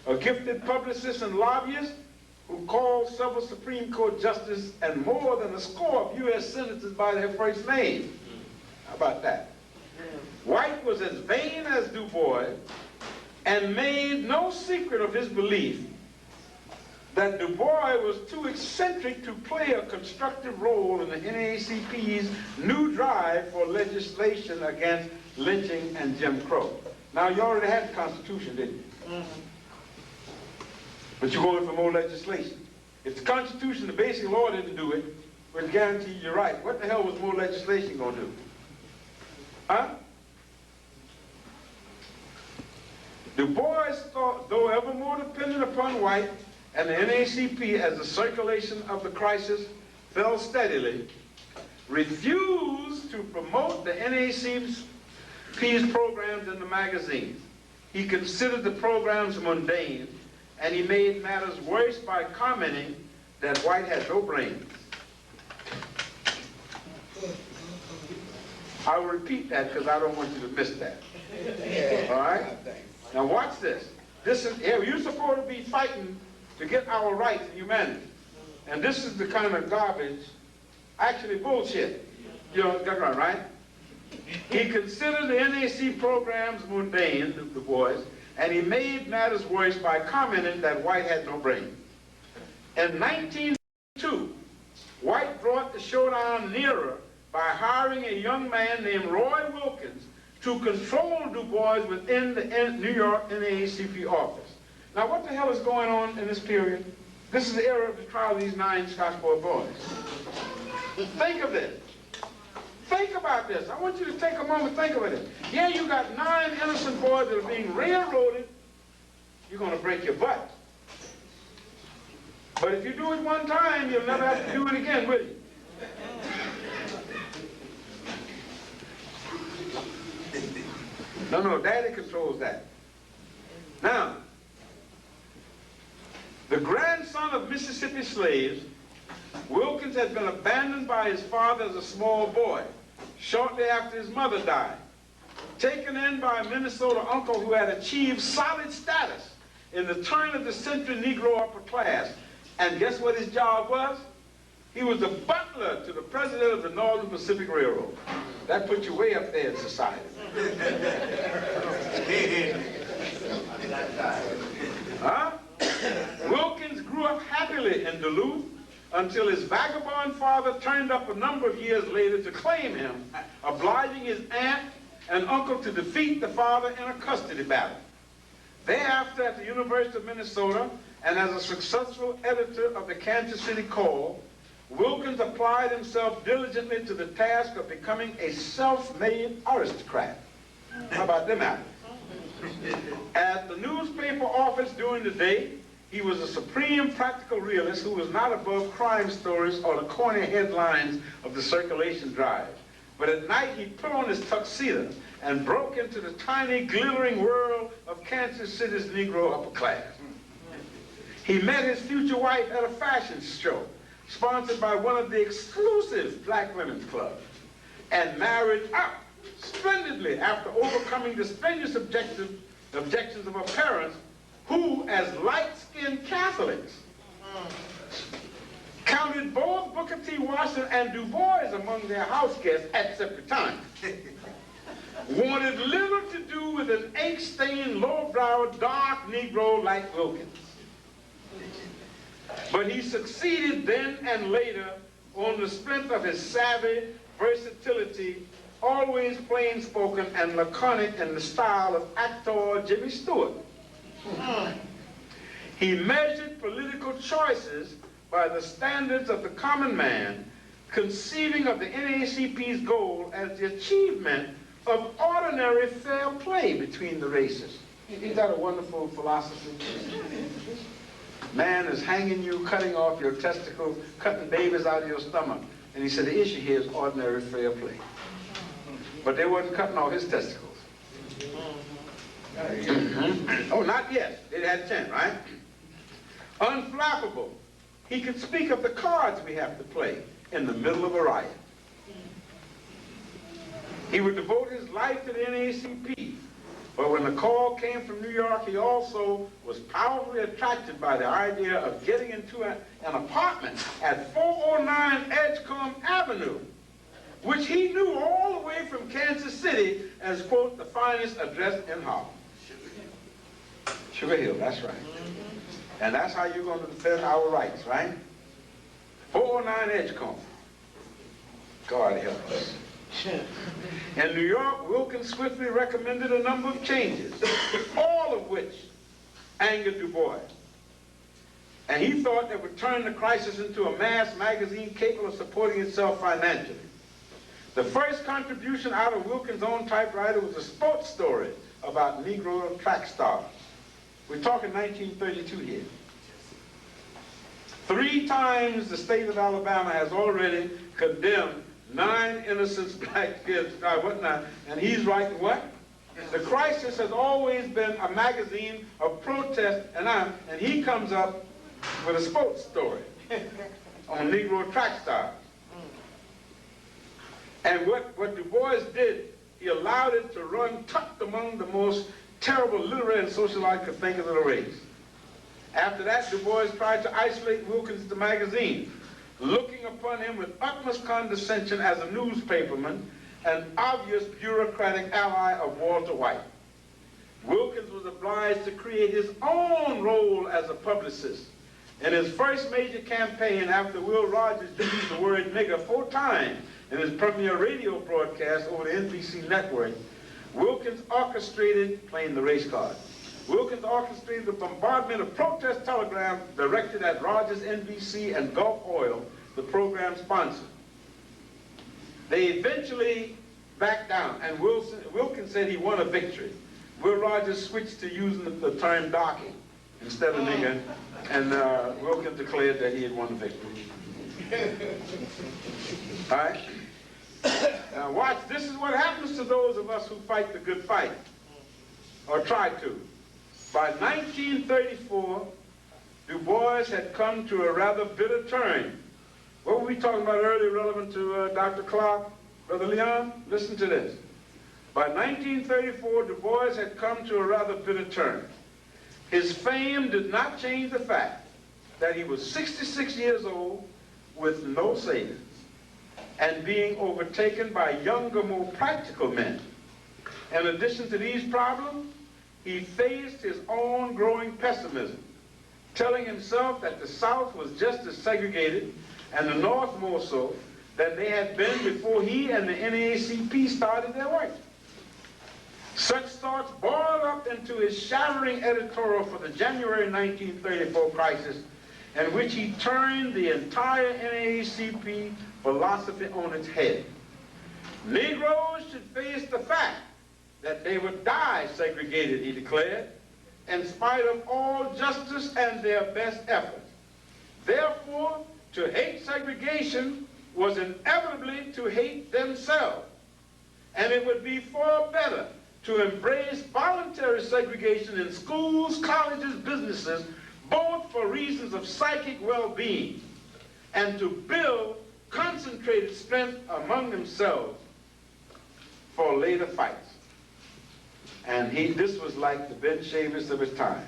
A gifted publicist and lobbyist who called several Supreme Court justices and more than a score of U.S. senators by their first name. How about that? White was as vain as Du Bois and made no secret of his belief that Du Bois was too eccentric to play a constructive role in the NAACP's new drive for legislation against lynching and Jim Crow. Now, you already had the Constitution, didn't you? But you're going for more legislation. If the Constitution, the basic law, didn't do it, which guarantees you're right, what the hell was more legislation going to do? Huh? Du Bois thought, though ever more dependent upon White and the NAACP as the circulation of the crisis fell steadily, refused to promote the NAACP's programs in the magazine. He considered the programs mundane, and he made matters worse by commenting that White had no brains. I will repeat that because I don't want you to miss that. All right? Now watch this. This is, yeah, you're supposed to be fighting to get our rights in humanity. And this is the kind of garbage, actually bullshit. You know, right? He considered the NAACP programs mundane, Du Bois, and he made matters worse by commenting that White had no brain. In 1902, White brought the showdown nearer by hiring a young man named Roy Wilkins to control Du Bois within the New York NAACP office. Now, what the hell is going on in this period? This is the era of the trial of these 9 Scottsboro boys. Think of this. Think about this. I want you to take a moment and think about it. Yeah, you got 9 innocent boys that are being railroaded. You're going to break your butt. But if you do it one time, you'll never have to do it again, will you? No, Daddy controls that. Now, the grandson of Mississippi slaves, Wilkins had been abandoned by his father as a small boy, shortly after his mother died. Taken in by a Minnesota uncle who had achieved solid status in the turn of the century Negro upper class. And guess what his job was? He was a butler to the president of the Northern Pacific Railroad. That put you way up there in society. Huh? Wilkins grew up happily in Duluth until his vagabond father turned up a number of years later to claim him, obliging his aunt and uncle to defeat the father in a custody battle. Thereafter, at the University of Minnesota, and as a successful editor of the Kansas City Call, Wilkins applied himself diligently to the task of becoming a self-made aristocrat. How about them apples? At the newspaper office during the day, he was a supreme practical realist who was not above crime stories or the corny headlines of the circulation drive. But at night, he put on his tuxedo and broke into the tiny, glittering world of Kansas City's Negro upper class. He met his future wife at a fashion show sponsored by one of the exclusive black women's clubs, and married up splendidly after overcoming the strenuous objections of her parents, who, as light-skinned Catholics, counted both Booker T. Washington and Du Bois among their house guests at separate times. Wanted little to do with an ink-stained, low-browed, dark Negro like Wilkins. But he succeeded then and later on the strength of his savvy, versatility, always plain-spoken and laconic in the style of actor Jimmy Stewart. He measured political choices by the standards of the common man, conceiving of the NAACP's goal as the achievement of ordinary fair play between the races. Isn't that a wonderful philosophy? Man is hanging you, cutting off your testicles, cutting babies out of your stomach. And he said the issue here is ordinary fair play. But they wasn't cutting off his testicles. Oh, not yet. It had 10, right? Unflappable. He could speak of the cards we have to play in the middle of a riot. He would devote his life to the NAACP. But when the call came from New York, he also was powerfully attracted by the idea of getting into an apartment at 409 Edgecombe Avenue, which he knew all the way from Kansas City as, quote, the finest address in Harlem. Sugar Hill, that's right. And that's how you're going to defend our rights, right? 409 Edgecombe. God help us. In New York, Wilkins swiftly recommended a number of changes, all of which angered Du Bois. And he thought that would turn the crisis into a mass magazine capable of supporting itself financially. The first contribution out of Wilkins' own typewriter was a sports story about Negro track stars. We're talking 1932 here. 3 times the state of Alabama has already condemned 9 innocent black kids died, whatnot, and he's writing what? The Crisis has always been a magazine of protest, and he comes up with a sports story on Negro track stars. And what Du Bois did, he allowed it to run tucked among the most terrible literary and sociological thinkers of the race. After that, Du Bois tried to isolate Wilkins the magazine, looking upon him with utmost condescension as a newspaperman, an obvious bureaucratic ally of Walter White. Wilkins was obliged to create his own role as a publicist. In his first major campaign after Will Rogers used the word nigger 4 times in his premier radio broadcast over the NBC network, Wilkins orchestrated, playing the race card, Wilkins orchestrated the bombardment of protest telegrams directed at Rogers, NBC, and Gulf Oil, the program sponsor. They eventually backed down, and Wilkins said he won a victory. Will Rogers switched to using the term darky instead of nigger, and Wilkins declared that he had won a victory. All right? Now watch, this is what happens to those of us who fight the good fight, or try to. By 1934, Du Bois had come to a rather bitter turn. What were we talking about earlier relevant to Dr. Clark? Brother Leon, listen to this. By 1934, Du Bois had come to a rather bitter turn. His fame did not change the fact that he was 66 years old with no savings and being overtaken by younger, more practical men. In addition to these problems, he faced his own growing pessimism, telling himself that the South was just as segregated, and the North more so, than they had been before he and the NAACP started their work. Such thoughts boiled up into his shattering editorial for the January 1934 Crisis, in which he turned the entire NAACP philosophy on its head. Negroes should face the fact that they would die segregated, he declared, in spite of all justice and their best efforts. Therefore, to hate segregation was inevitably to hate themselves, and it would be far better to embrace voluntary segregation in schools, colleges, businesses, both for reasons of psychic well-being and to build concentrated strength among themselves for later fights. And this was like the Ben Chavis of his time.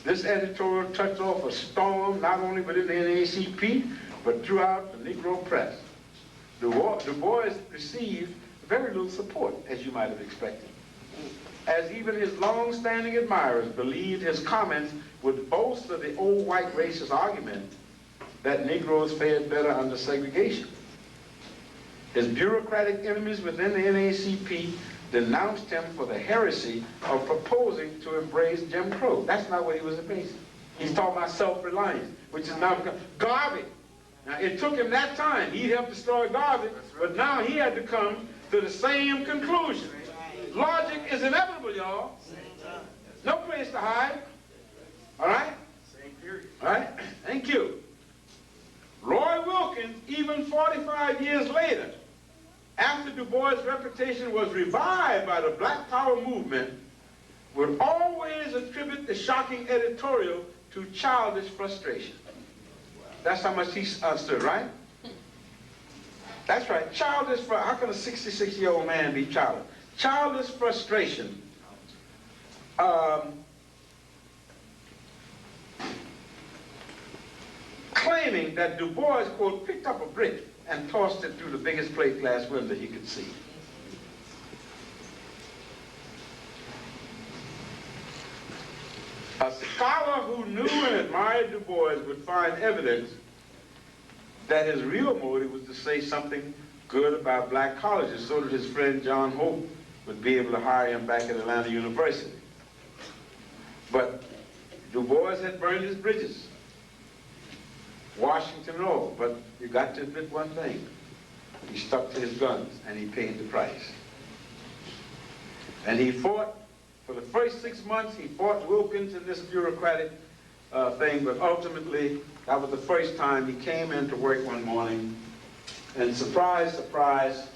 This editorial touched off a storm not only within the NAACP, but throughout the Negro press. Du Bois received very little support, as you might have expected, as even his long-standing admirers believed his comments would bolster the old white racist argument that Negroes fared better under segregation. His bureaucratic enemies within the NAACP denounced him for the heresy of proposing to embrace Jim Crow. That's not what he was embracing. He's talking about self-reliance, which is now Garvey. Now, it took him that time. He helped destroy Garvey, but now he had to come to the same conclusion. Logic is inevitable, y'all. No place to hide. All right? Same period. All right? Thank you. Roy Wilkins, even 45 years later, after Du Bois' reputation was revived by the Black Power movement, would always attribute the shocking editorial to childish frustration. That's how much he understood, right? That's right, childish frustration. How can a 66-year-old man be childish? Childish frustration. Claiming that Du Bois, quote, picked up a brick and tossed it through the biggest plate glass window he could see. A scholar who knew and admired Du Bois would find evidence that his real motive was to say something good about black colleges so that his friend John Hope would be able to hire him back at Atlanta University. But Du Bois had burned his bridges, Washington and all, but you got to admit one thing. He stuck to his guns, and he paid the price. And he fought, for the first 6 months, he fought Wilkins in this bureaucratic thing, but ultimately, that was the first time he came into work one morning, And surprise, surprise,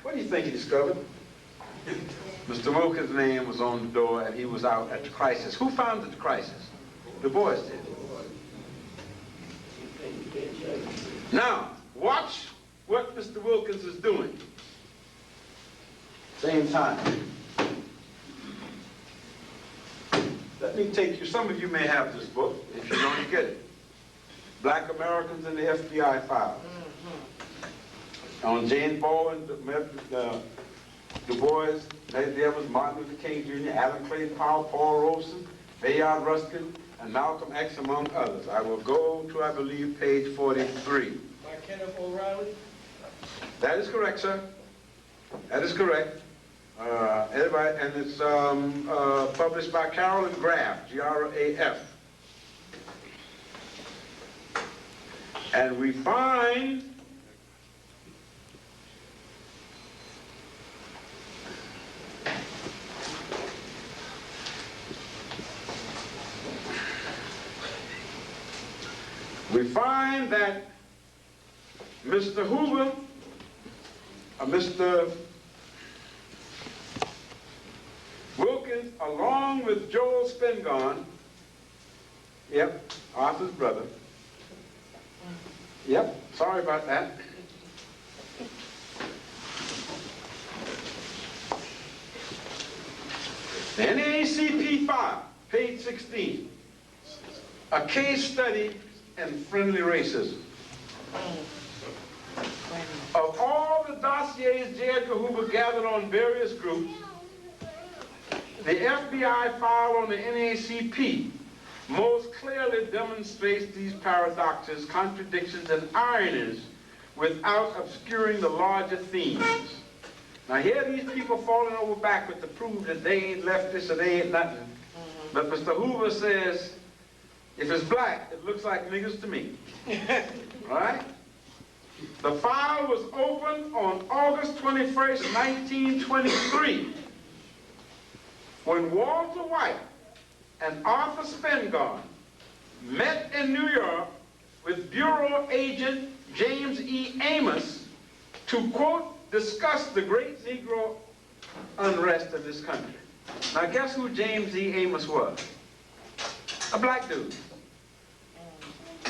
what do you think he discovered? Mr. Wilkins' name was on the door and he was out at the crisis. Who founded the crisis? The boys did. Now, watch what Mr. Wilkins is doing. Same time. Let me take you, some of you may have this book, if you don't get it. Black Americans in the FBI Files. On Jane Bowen, Du Bois, Medgar Evers, Martin Luther King Jr., Alan Clayton Powell, Paul Robeson, Bayard Ruskin, and Malcolm X, among others. I will go to, I believe, page 43. By Kenneth O'Reilly? That is correct, sir. That is correct. Everybody, and it's published by Carolyn Graff, G-R-A-F. And we find that Mr. Hoover, Mr. Wilkins, along with Joel Spingarn, yep, Arthur's brother, yep, sorry about that. The NAACP file, page 16, a case study in friendly racism. Of all the dossiers J. Edgar Hoover gathered on various groups, the FBI file on the NAACP most clearly demonstrates these paradoxes, contradictions, and ironies without obscuring the larger themes. Now here are these people falling over backwards to prove that they ain't leftists or they ain't nothing. But Mr. Hoover says, if it's black, it looks like niggers to me. All right? The file was opened on August 21st, 1923, when Walter White and Arthur Spingarn met in New York with Bureau Agent James E. Amos to, quote, discuss the great Negro unrest in this country. Now guess who James E. Amos was? A black dude.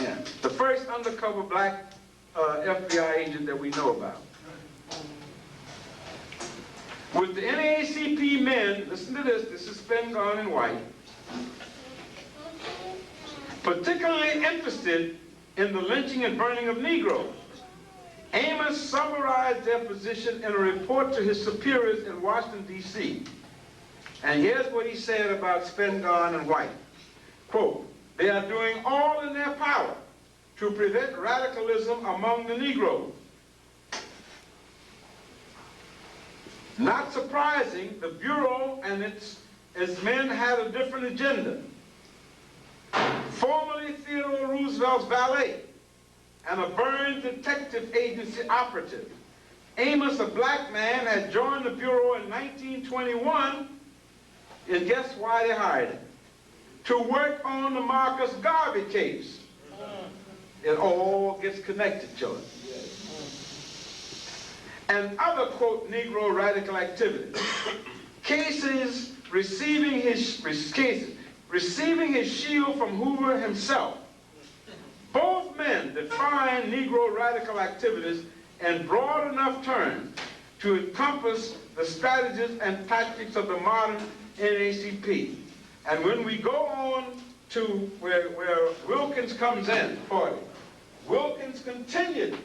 Yeah, the first undercover black FBI agent that we know about. With the NAACP men, listen to this is Spingarn and White, particularly interested in the lynching and burning of Negroes, Amos summarized their position in a report to his superiors in Washington, D.C. And here's what he said about Spingarn and White. Quote, they are doing all in their power to prevent radicalism among the Negroes. Not surprising, the Bureau and its men had a different agenda. Formerly Theodore Roosevelt's valet and a burned detective agency operative, Amos, a black man, had joined the Bureau in 1921, and guess why they hired him? To work on the Marcus Garvey case. It all gets connected to it. And other, quote, Negro radical activities. Cases receiving his shield from Hoover himself. Both men define Negro radical activities in broad enough terms to encompass the strategies and tactics of the modern NAACP. And when we go on to where Wilkins comes in, Wilkins continued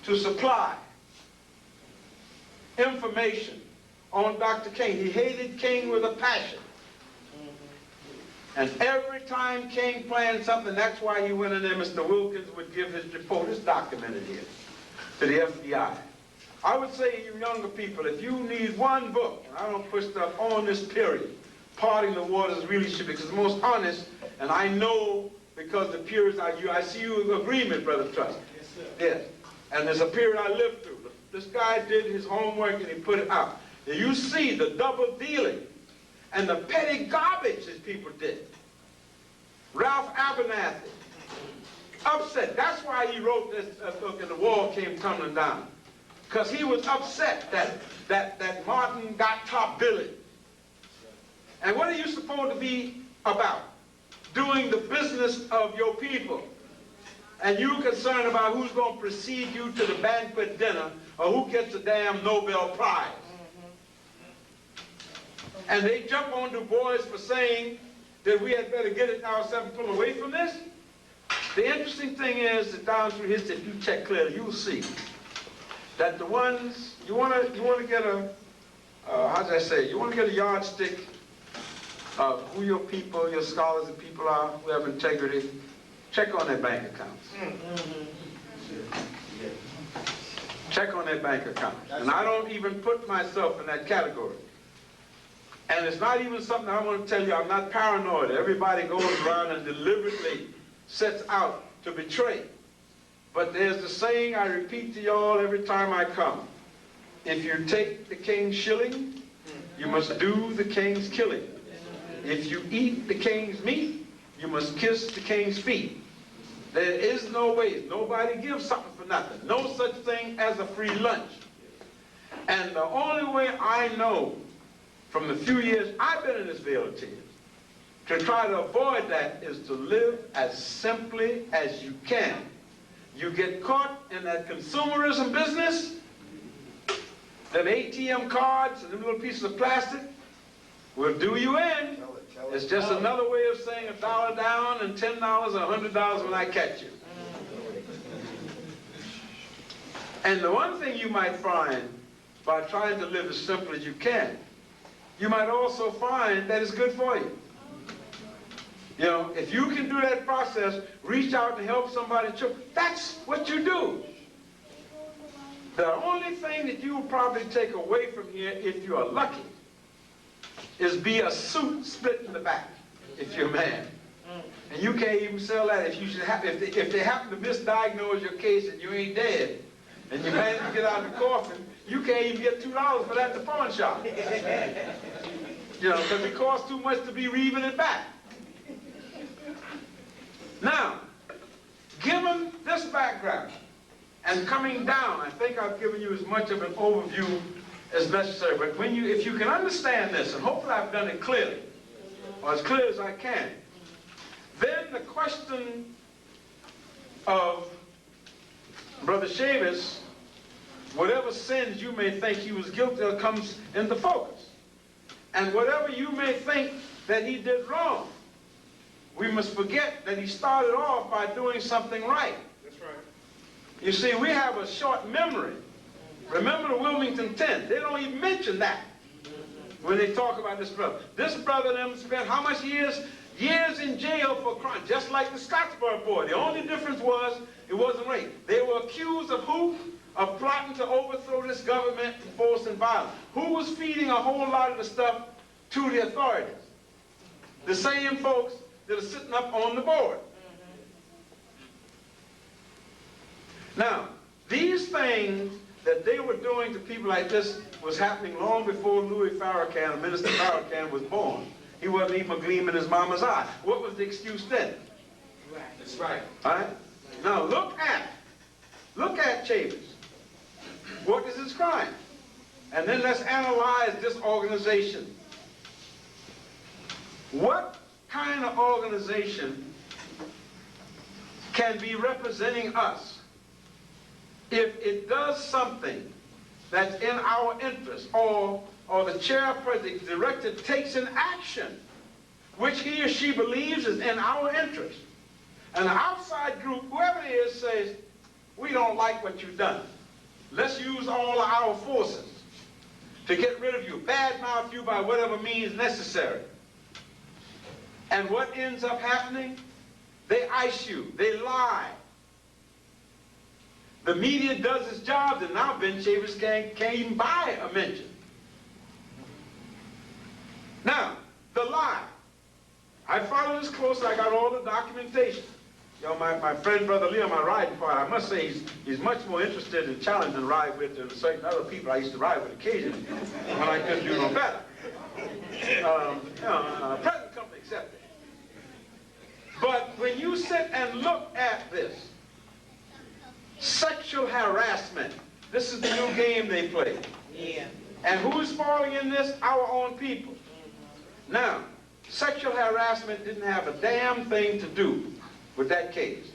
to supply information on Dr. King. He hated King with a passion. And every time King planned something, that's why he went in there, Mr. Wilkins would give his report, it's documented here, to the FBI. I would say, you younger people, if you need one book, and I don't put stuff on this period, Parting the Waters really should be, because it's the most honest, and I know because the periods I see you in agreement, Brother Trust. Yes, sir. Yes. And there's a period I lived through. This guy did his homework and he put it out. And you see the double dealing and the petty garbage that people did. Ralph Abernathy, Upset. That's why he wrote this book and the wall came tumbling down. Because he was upset that Martin got top billing. And what are you supposed to be about? Doing the business of your people. And you're concerned about who's going to precede you to the banquet dinner or who gets the damn Nobel Prize. And they jump on Du Bois for saying that we had better get it ourselves and pull away from this. The interesting thing is that down through history, if you check clearly, you will see that the ones, you want to get a, how does I say, you want to get a yardstick of who your people, your scholars and people are, who have integrity, check on their bank accounts. Check on their bank accounts. And I don't even put myself in that category. And it's not even something I want to tell you, I'm not paranoid. Everybody goes around and deliberately sets out to betray. But there's the saying I repeat to y'all every time I come. If you take the king's shilling, you must do the king's killing. If you eat the king's meat, you must kiss the king's feet. There is no way. Nobody gives something for nothing. No such thing as a free lunch. And the only way I know from the few years I've been in this vale of tears to try to avoid that is to live as simply as you can. You get caught in that consumerism business, them ATM cards and them little pieces of plastic will do you in. It's just another way of saying $1 down and $10 or $100 when I catch you. And the one thing you might find by trying to live as simple as you can, you might also find that it's good for you. You know, if you can do that process, reach out and help somebody, that's what you do. The only thing that you will probably take away from here, if you are lucky, is be a suit split in the back, if you're a man. And you can't even sell that if you should have, if they happen to misdiagnose your case and you ain't dead, and you manage to get out of the coffin, you can't even get $2 for that at the pawn shop. You know, because it costs too much to be reaving it back. Now, given this background, and coming down, I think I've given you as much of an overview as necessary. But when if you can understand this, and hopefully I've done it clearly, or as clear as I can, then the question of Brother Chavis, whatever sins you may think he was guilty of, comes into focus. And whatever you may think that he did wrong, we must forget that he started off by doing something right. That's right. You see, we have a short memory. Remember the Wilmington 10? They don't even mention that when they talk about this brother. This brother them spent how much years? Years in jail for crime, just like the Scottsboro boy. The only difference was it wasn't rape. They were accused of who? Of plotting to overthrow this government and force and violence. Who was feeding a whole lot of the stuff to the authorities? The same folks that are sitting up on the board. Now, these things that they were doing to people like this was happening long before Louis Farrakhan, Minister Farrakhan, was born. He wasn't even a gleam in his mama's eye. What was the excuse then? Right. That's right. All right? Now look at Chavis. What is his crime? And then let's analyze this organization. What kind of organization can be representing us if it does something that's in our interest, or the chairperson, the director takes an action which he or she believes is in our interest, and the outside group, whoever it is, says, we don't like what you've done. Let's use all of our forces to get rid of you, badmouth you by whatever means necessary. And what ends up happening? They ice you, they lie. The media does its job, and now Ben Chavis can't even buy a mention. Now, the lie. I followed this closely. I got all the documentation. You know, my friend, Brother Lee, on my riding part, I must say he's much more interested in challenging to ride with than certain other people I used to ride with occasionally when I couldn't do no better. Present company accepted. But when you sit and look at this, sexual harassment, this is the new game they play. Yeah. And who's falling in this? Our own people. Now, sexual harassment didn't have a damn thing to do with that case.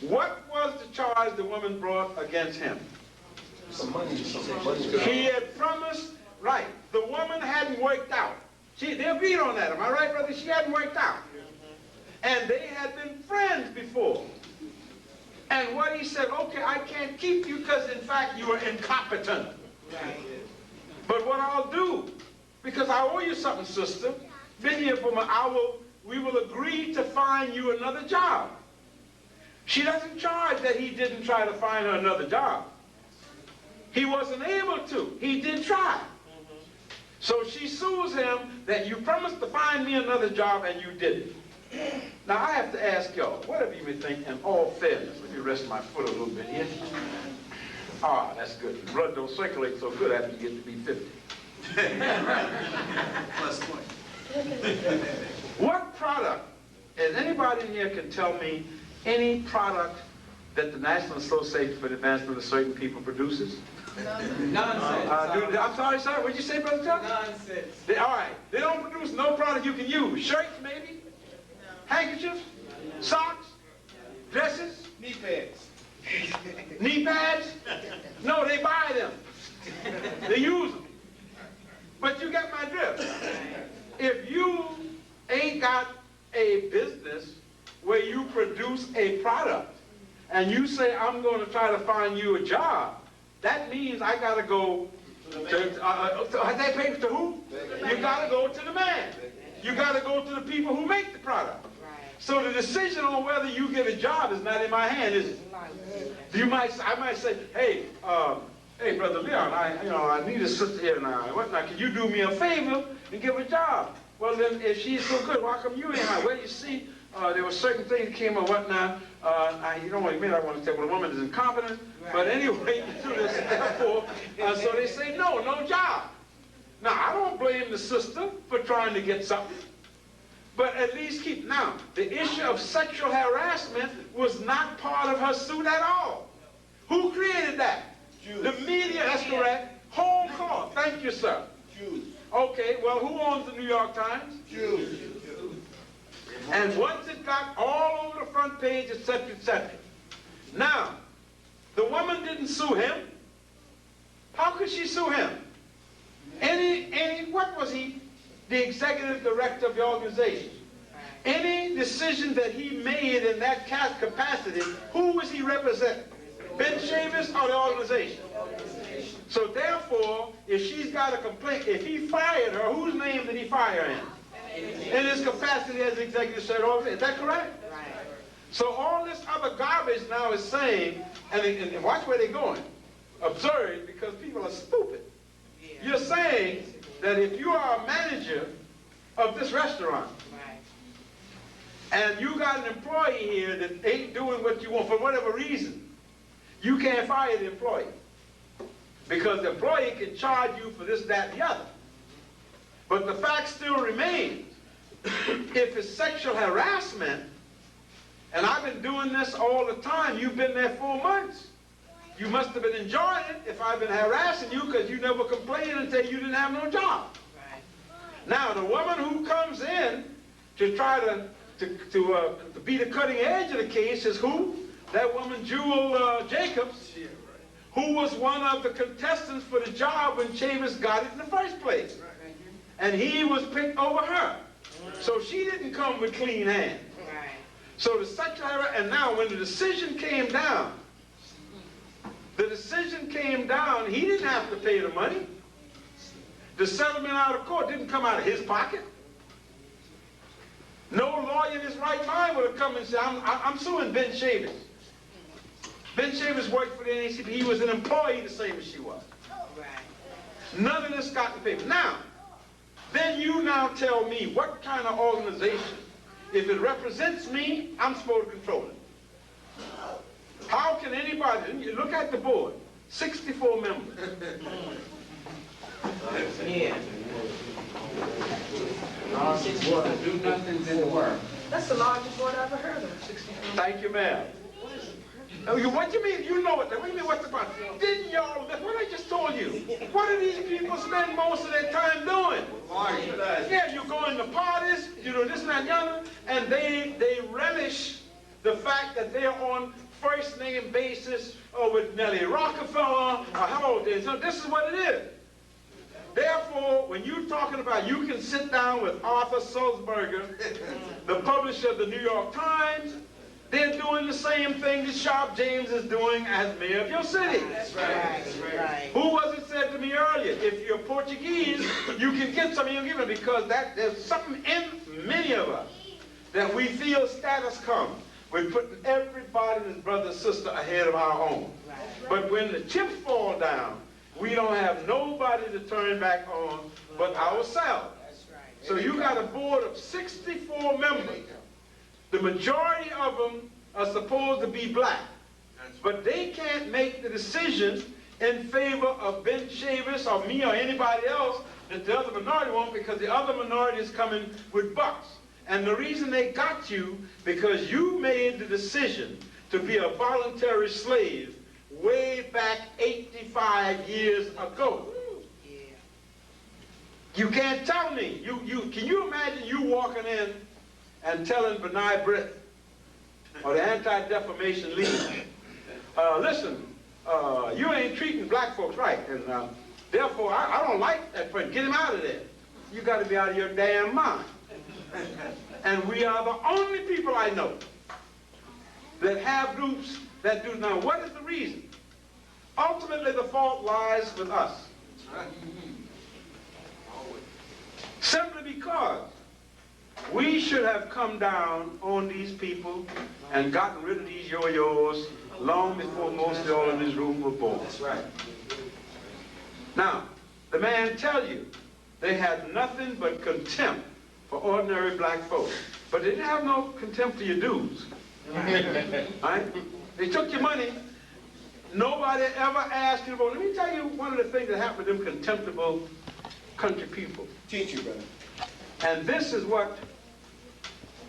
What was the charge the woman brought against him? Some money. He had promised, right, the woman hadn't worked out. They agreed on that, am I right, brother? She hadn't worked out. And they had been friends before. And what he said, okay, I can't keep you because, in fact, you are incompetent. Right. But what I'll do, because I owe you something, sister, been here for we will agree to find you another job. She doesn't charge that he didn't try to find her another job. He wasn't able to. He did try. So she sues him that you promised to find me another job and you didn't. Now I have to ask y'all, whatever you may think, in all fairness, let me rest my foot a little bit here. Ah, that's good. The blood don't circulate so good after you get to be 50. Plus point. What product, and anybody in here can tell me any product that the National Association for the Advancement of Certain People produces? Nonsense. I'm sorry, sir. What'd you say, Brother Chuck? Nonsense. All right. They don't produce no product you can use. Shirts, maybe? Handkerchiefs? Socks? Dresses? Knee pads. Knee pads? No, they buy them. They use them. But you get my drift. If you ain't got a business where you produce a product and you say, I'm going to try to find you a job, that means I got to go to who? You got to go to the man. You got to go to the people who make the product. So the decision on whether you get a job is not in my hand, is it? I might say, hey, hey, Brother Leon, I need a sister here now. Whatnot? Can you do me a favor and give a job? Well, then, if she's so good, why come you ain't hired? Well, you see, there were certain things that came up, whatnot. You know what I mean? I want to say, well, a woman is incompetent. Right. But anyway, you do this, therefore, so they say, no job. Now, I don't blame the sister for trying to get something. But at least now, the issue of sexual harassment was not part of her suit at all. Who created that? Jews. The media, that's correct. Home court, thank you, sir. Jews. Okay, well, who owns the New York Times? Jews. And once it got all over the front page, etc., etc. Now, the woman didn't sue him. How could she sue him? What was he? The executive director of the organization. Any decision that he made in that capacity, who was he representing? Ben Chavis or the organization? So therefore, if she's got a complaint, if he fired her, whose name did he fire in? In his capacity as executive secretary. Is that correct? Right. So all this other garbage now is saying, and watch where they're going. Absurd, because people are stupid. You're saying that if you are a manager of this restaurant, Right. and you got an employee here that ain't doing what you want for whatever reason, you can't fire the employee. Because the employee can charge you for this, that, and the other. But the fact still remains, if it's sexual harassment, and I've been doing this all the time, you've been there 4 months. You must have been enjoying it if I've been harassing you because you never complained until you didn't have no job. Right. Now, the woman who comes in to try to be the cutting edge of the case is who? That woman, Jewel Jacobs, who was one of the contestants for the job when Chavis got it in the first place. And he was picked over her. So she didn't come with clean hands. Right. So the sexual harassment, and now when the decision came down, he didn't have to pay the money. The settlement out of court didn't come out of his pocket. No lawyer in his right mind would have come and said, I'm suing Ben Chavis. Ben Chavis worked for the NAACP. He was an employee the same as she was. Right. None of this got the paper. Now, then you now tell me what kind of organization, if it represents me, I'm supposed to control it. How can anybody, look at the board, 64 members. Yeah. All 6 want to do nothing in the world. That's the largest board I've ever heard of, 64. Thank you, ma'am. What do you mean? You know what? What do you mean? What's the problem? Didn't y'all? What I just told you? What do these people spend most of their time doing? Yeah, you go into parties, you know this and that and the other, and they relish the fact that they're on first name basis with Nellie Rockefeller. Hello, so this is what it is. Therefore, when you're talking about, you can sit down with Arthur Sulzberger, the publisher of the New York Times. They're doing the same thing that Sharp James is doing as mayor of your city. That's right. That's right. Who was it said to me earlier? If you're Portuguese, you can get something, you give it, because there's something in many of us that we feel status comes. We're putting everybody and his brother and sister ahead of our own. Right. But when the chips fall down, we don't have nobody to turn back on but ourselves. That's right. So you got a board of 64 members. The majority of them are supposed to be black, but they can't make the decision in favor of Ben Chavis or me or anybody else that the other minority won't, because the other minority is coming with bucks. And the reason they got you, because you made the decision to be a voluntary slave way back 85 years ago. Yeah. You can't tell me. Can you imagine you walking in and telling B'nai B'rith or the Anti-Defamation League, listen, you ain't treating black folks right, and therefore I don't like that person. Get him out of there. You got to be out of your damn mind. And we are the only people I know that have groups that do. Now, what is the reason? Ultimately, the fault lies with us. Simply because we should have come down on these people and gotten rid of these yo-yos long before most of y'all in this room were born. That's right. Now, the man tell you they had nothing but contempt for ordinary black folks. But they didn't have no contempt for your dues. Right? They took your money. Nobody ever asked you to vote. Let me tell you one of the things that happened to them contemptible country people. Teach you, brother. And this is what,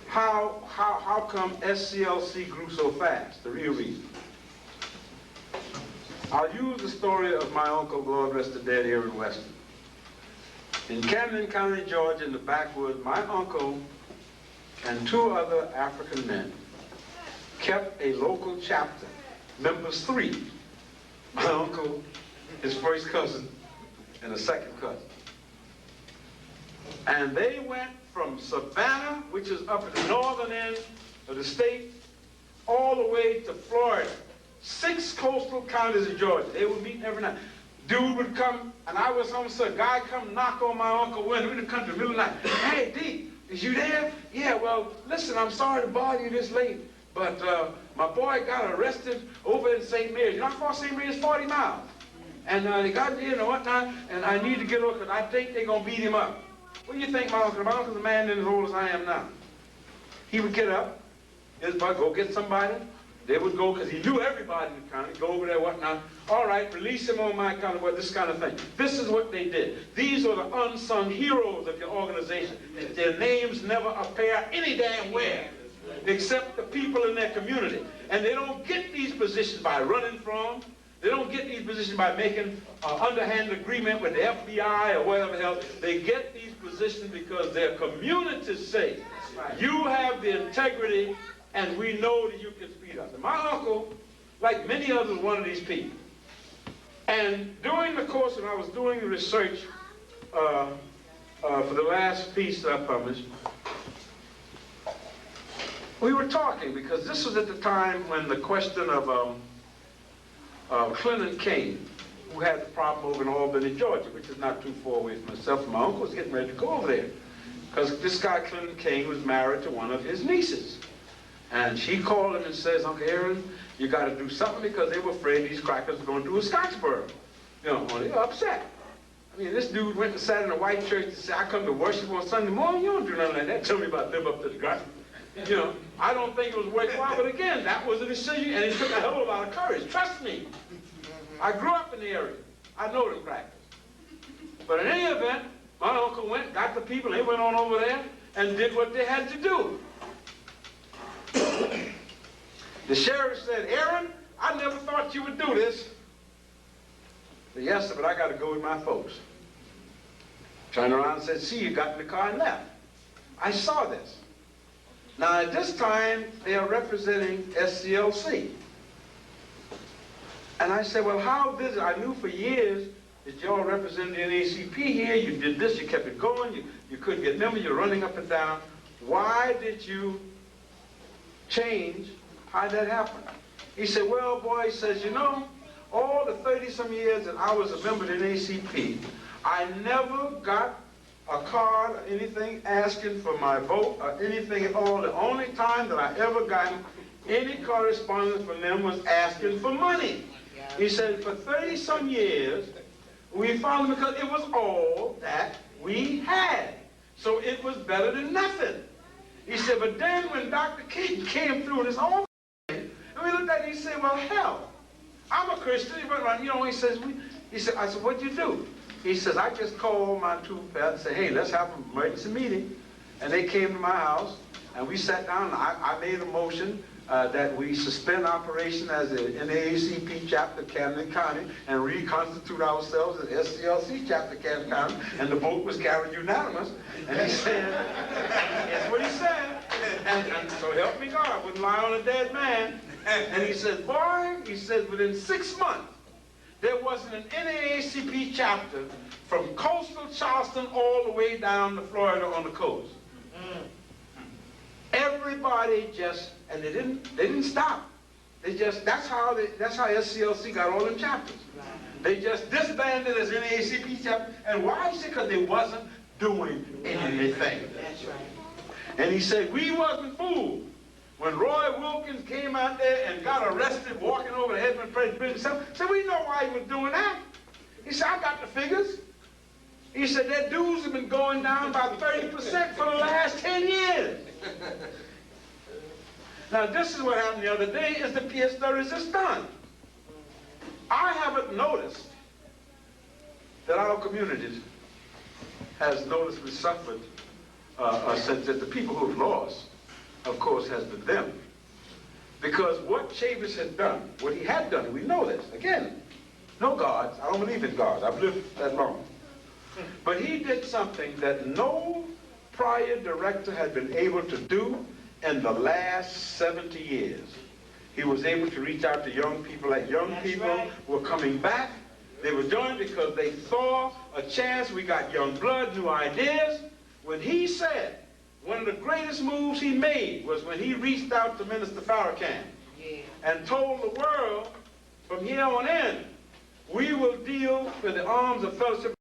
how come SCLC grew so fast, the real reason. I'll use the story of my uncle, Lord rest the dead, here in Weston. In Camden County, Georgia, in the backwoods, my uncle and two other African men kept a local chapter, members 3. My uncle, his first cousin, and a second cousin. And they went from Savannah, which is up at the northern end of the state, all the way to Florida. 6 coastal counties of Georgia. They would meet every night. Dude would come, and I was home, so a guy come knock on my uncle's window in the country, middle of the night. Hey, D, is you there? Yeah, well, listen, I'm sorry to bother you this late, but my boy got arrested over in St. Mary's. You know how far St. Mary's is? 40 miles. And they got, you know, whatnot, and I need to get over because I think they're going to beat him up. What do you think, my uncle? My uncle's a man as old as I am now. He would get up, his boy, go get somebody. They would go, because he knew everybody in the county, go over there, whatnot. All right, release him on my account, this kind of thing. This is what they did. These are the unsung heroes of your organization. Their names never appear any damn where, except the people in their community. And they don't get these positions by running from. They don't get these positions by making an underhand agreement with the FBI or whatever else. They get these positions because their communities say, you have the integrity and we know that you can speed us. And my uncle, like many others, was one of these people. And during the course when I was doing the research for the last piece that I published, we were talking, because this was at the time when the question of Clinton King, who had the problem over in Albany, Georgia, which is not too far away from myself, and my uncle was getting ready to go over there. Because this guy, Clinton King, was married to one of his nieces. And she called him and says, Uncle Aaron, you got to do something, because they were afraid these crackers were going to do a Scottsboro. You know, they were upset. I mean, this dude went and sat in a white church and said, I come to worship on Sunday morning. You don't do nothing like that. Tell me about live up to the gospel. You know, I don't think it was worthwhile, but again, that was a decision, and it took a hell of a lot of courage. Trust me. I grew up in the area. I know them crackers. But in any event, my uncle went, got the people, and they went on over there and did what they had to do. The sheriff said, Aaron, I never thought you would do this. I said, yes, sir, but I got to go with my folks. Turned around and said, see, you got in the car and left. I saw this. Now, at this time, they are representing SCLC. And I said, well, how is it? I knew for years that y'all represented the NAACP here. You did this, you kept it going. You couldn't get members. You're running up and down. Why did you change? How did that happen? He said, well, boy, he says, you know, all the 30-some years that I was a member of the NAACP, I never got a card or anything asking for my vote or anything at all. The only time that I ever got any correspondence from them was asking for money. He said, for 30-some years, we found them because it was all that we had. So it was better than nothing. He said, but then when Dr. King came through this whole thing, and we looked at it, he said, well, hell, I'm a Christian, but, you know, he said, I said, what'd you do? He says, I just called my two pals and said, hey, let's have an emergency meeting. And they came to my house, and we sat down, and I made a motion that we suspend operation as the NAACP chapter Camden County and reconstitute ourselves as SCLC chapter Camden County, and the vote was carried unanimous. And he said, that's what he said. And so help me God, I wouldn't lie on a dead man. And he said, boy, he said, within 6 months, there wasn't an NAACP chapter from coastal Charleston all the way down to Florida on the coast. Everybody just, and they didn't stop. They just, that's how SCLC got all them chapters. They just disbanded as NAACP chapter. And why? He said, because they wasn't doing anything. That's right. And he said, we wasn't fooled. When Roy Wilkins came out there and got arrested walking over the Edmund Pratt Bridge, said, we know why he was doing that. He said, I got the figures. He said, their dues have been going down by 30% for the last 10 years. Now, this is what happened the other day, is the pièce de résistance. I haven't noticed that our community has noticeably suffered since that the people who have lost, of course, has been them. Because what Chavis had done, what he had done, we know this. Again, no gods. I don't believe in gods. I've lived that long. But he did something that no prior director had been able to do in the last 70 years. He was able to reach out to young people, like young people were coming back. They were joined because they saw a chance. We got young blood, new ideas. When he said, one of the greatest moves he made was when he reached out to Minister Farrakhan and told the world, from here on in, we will deal with the arms of fellowship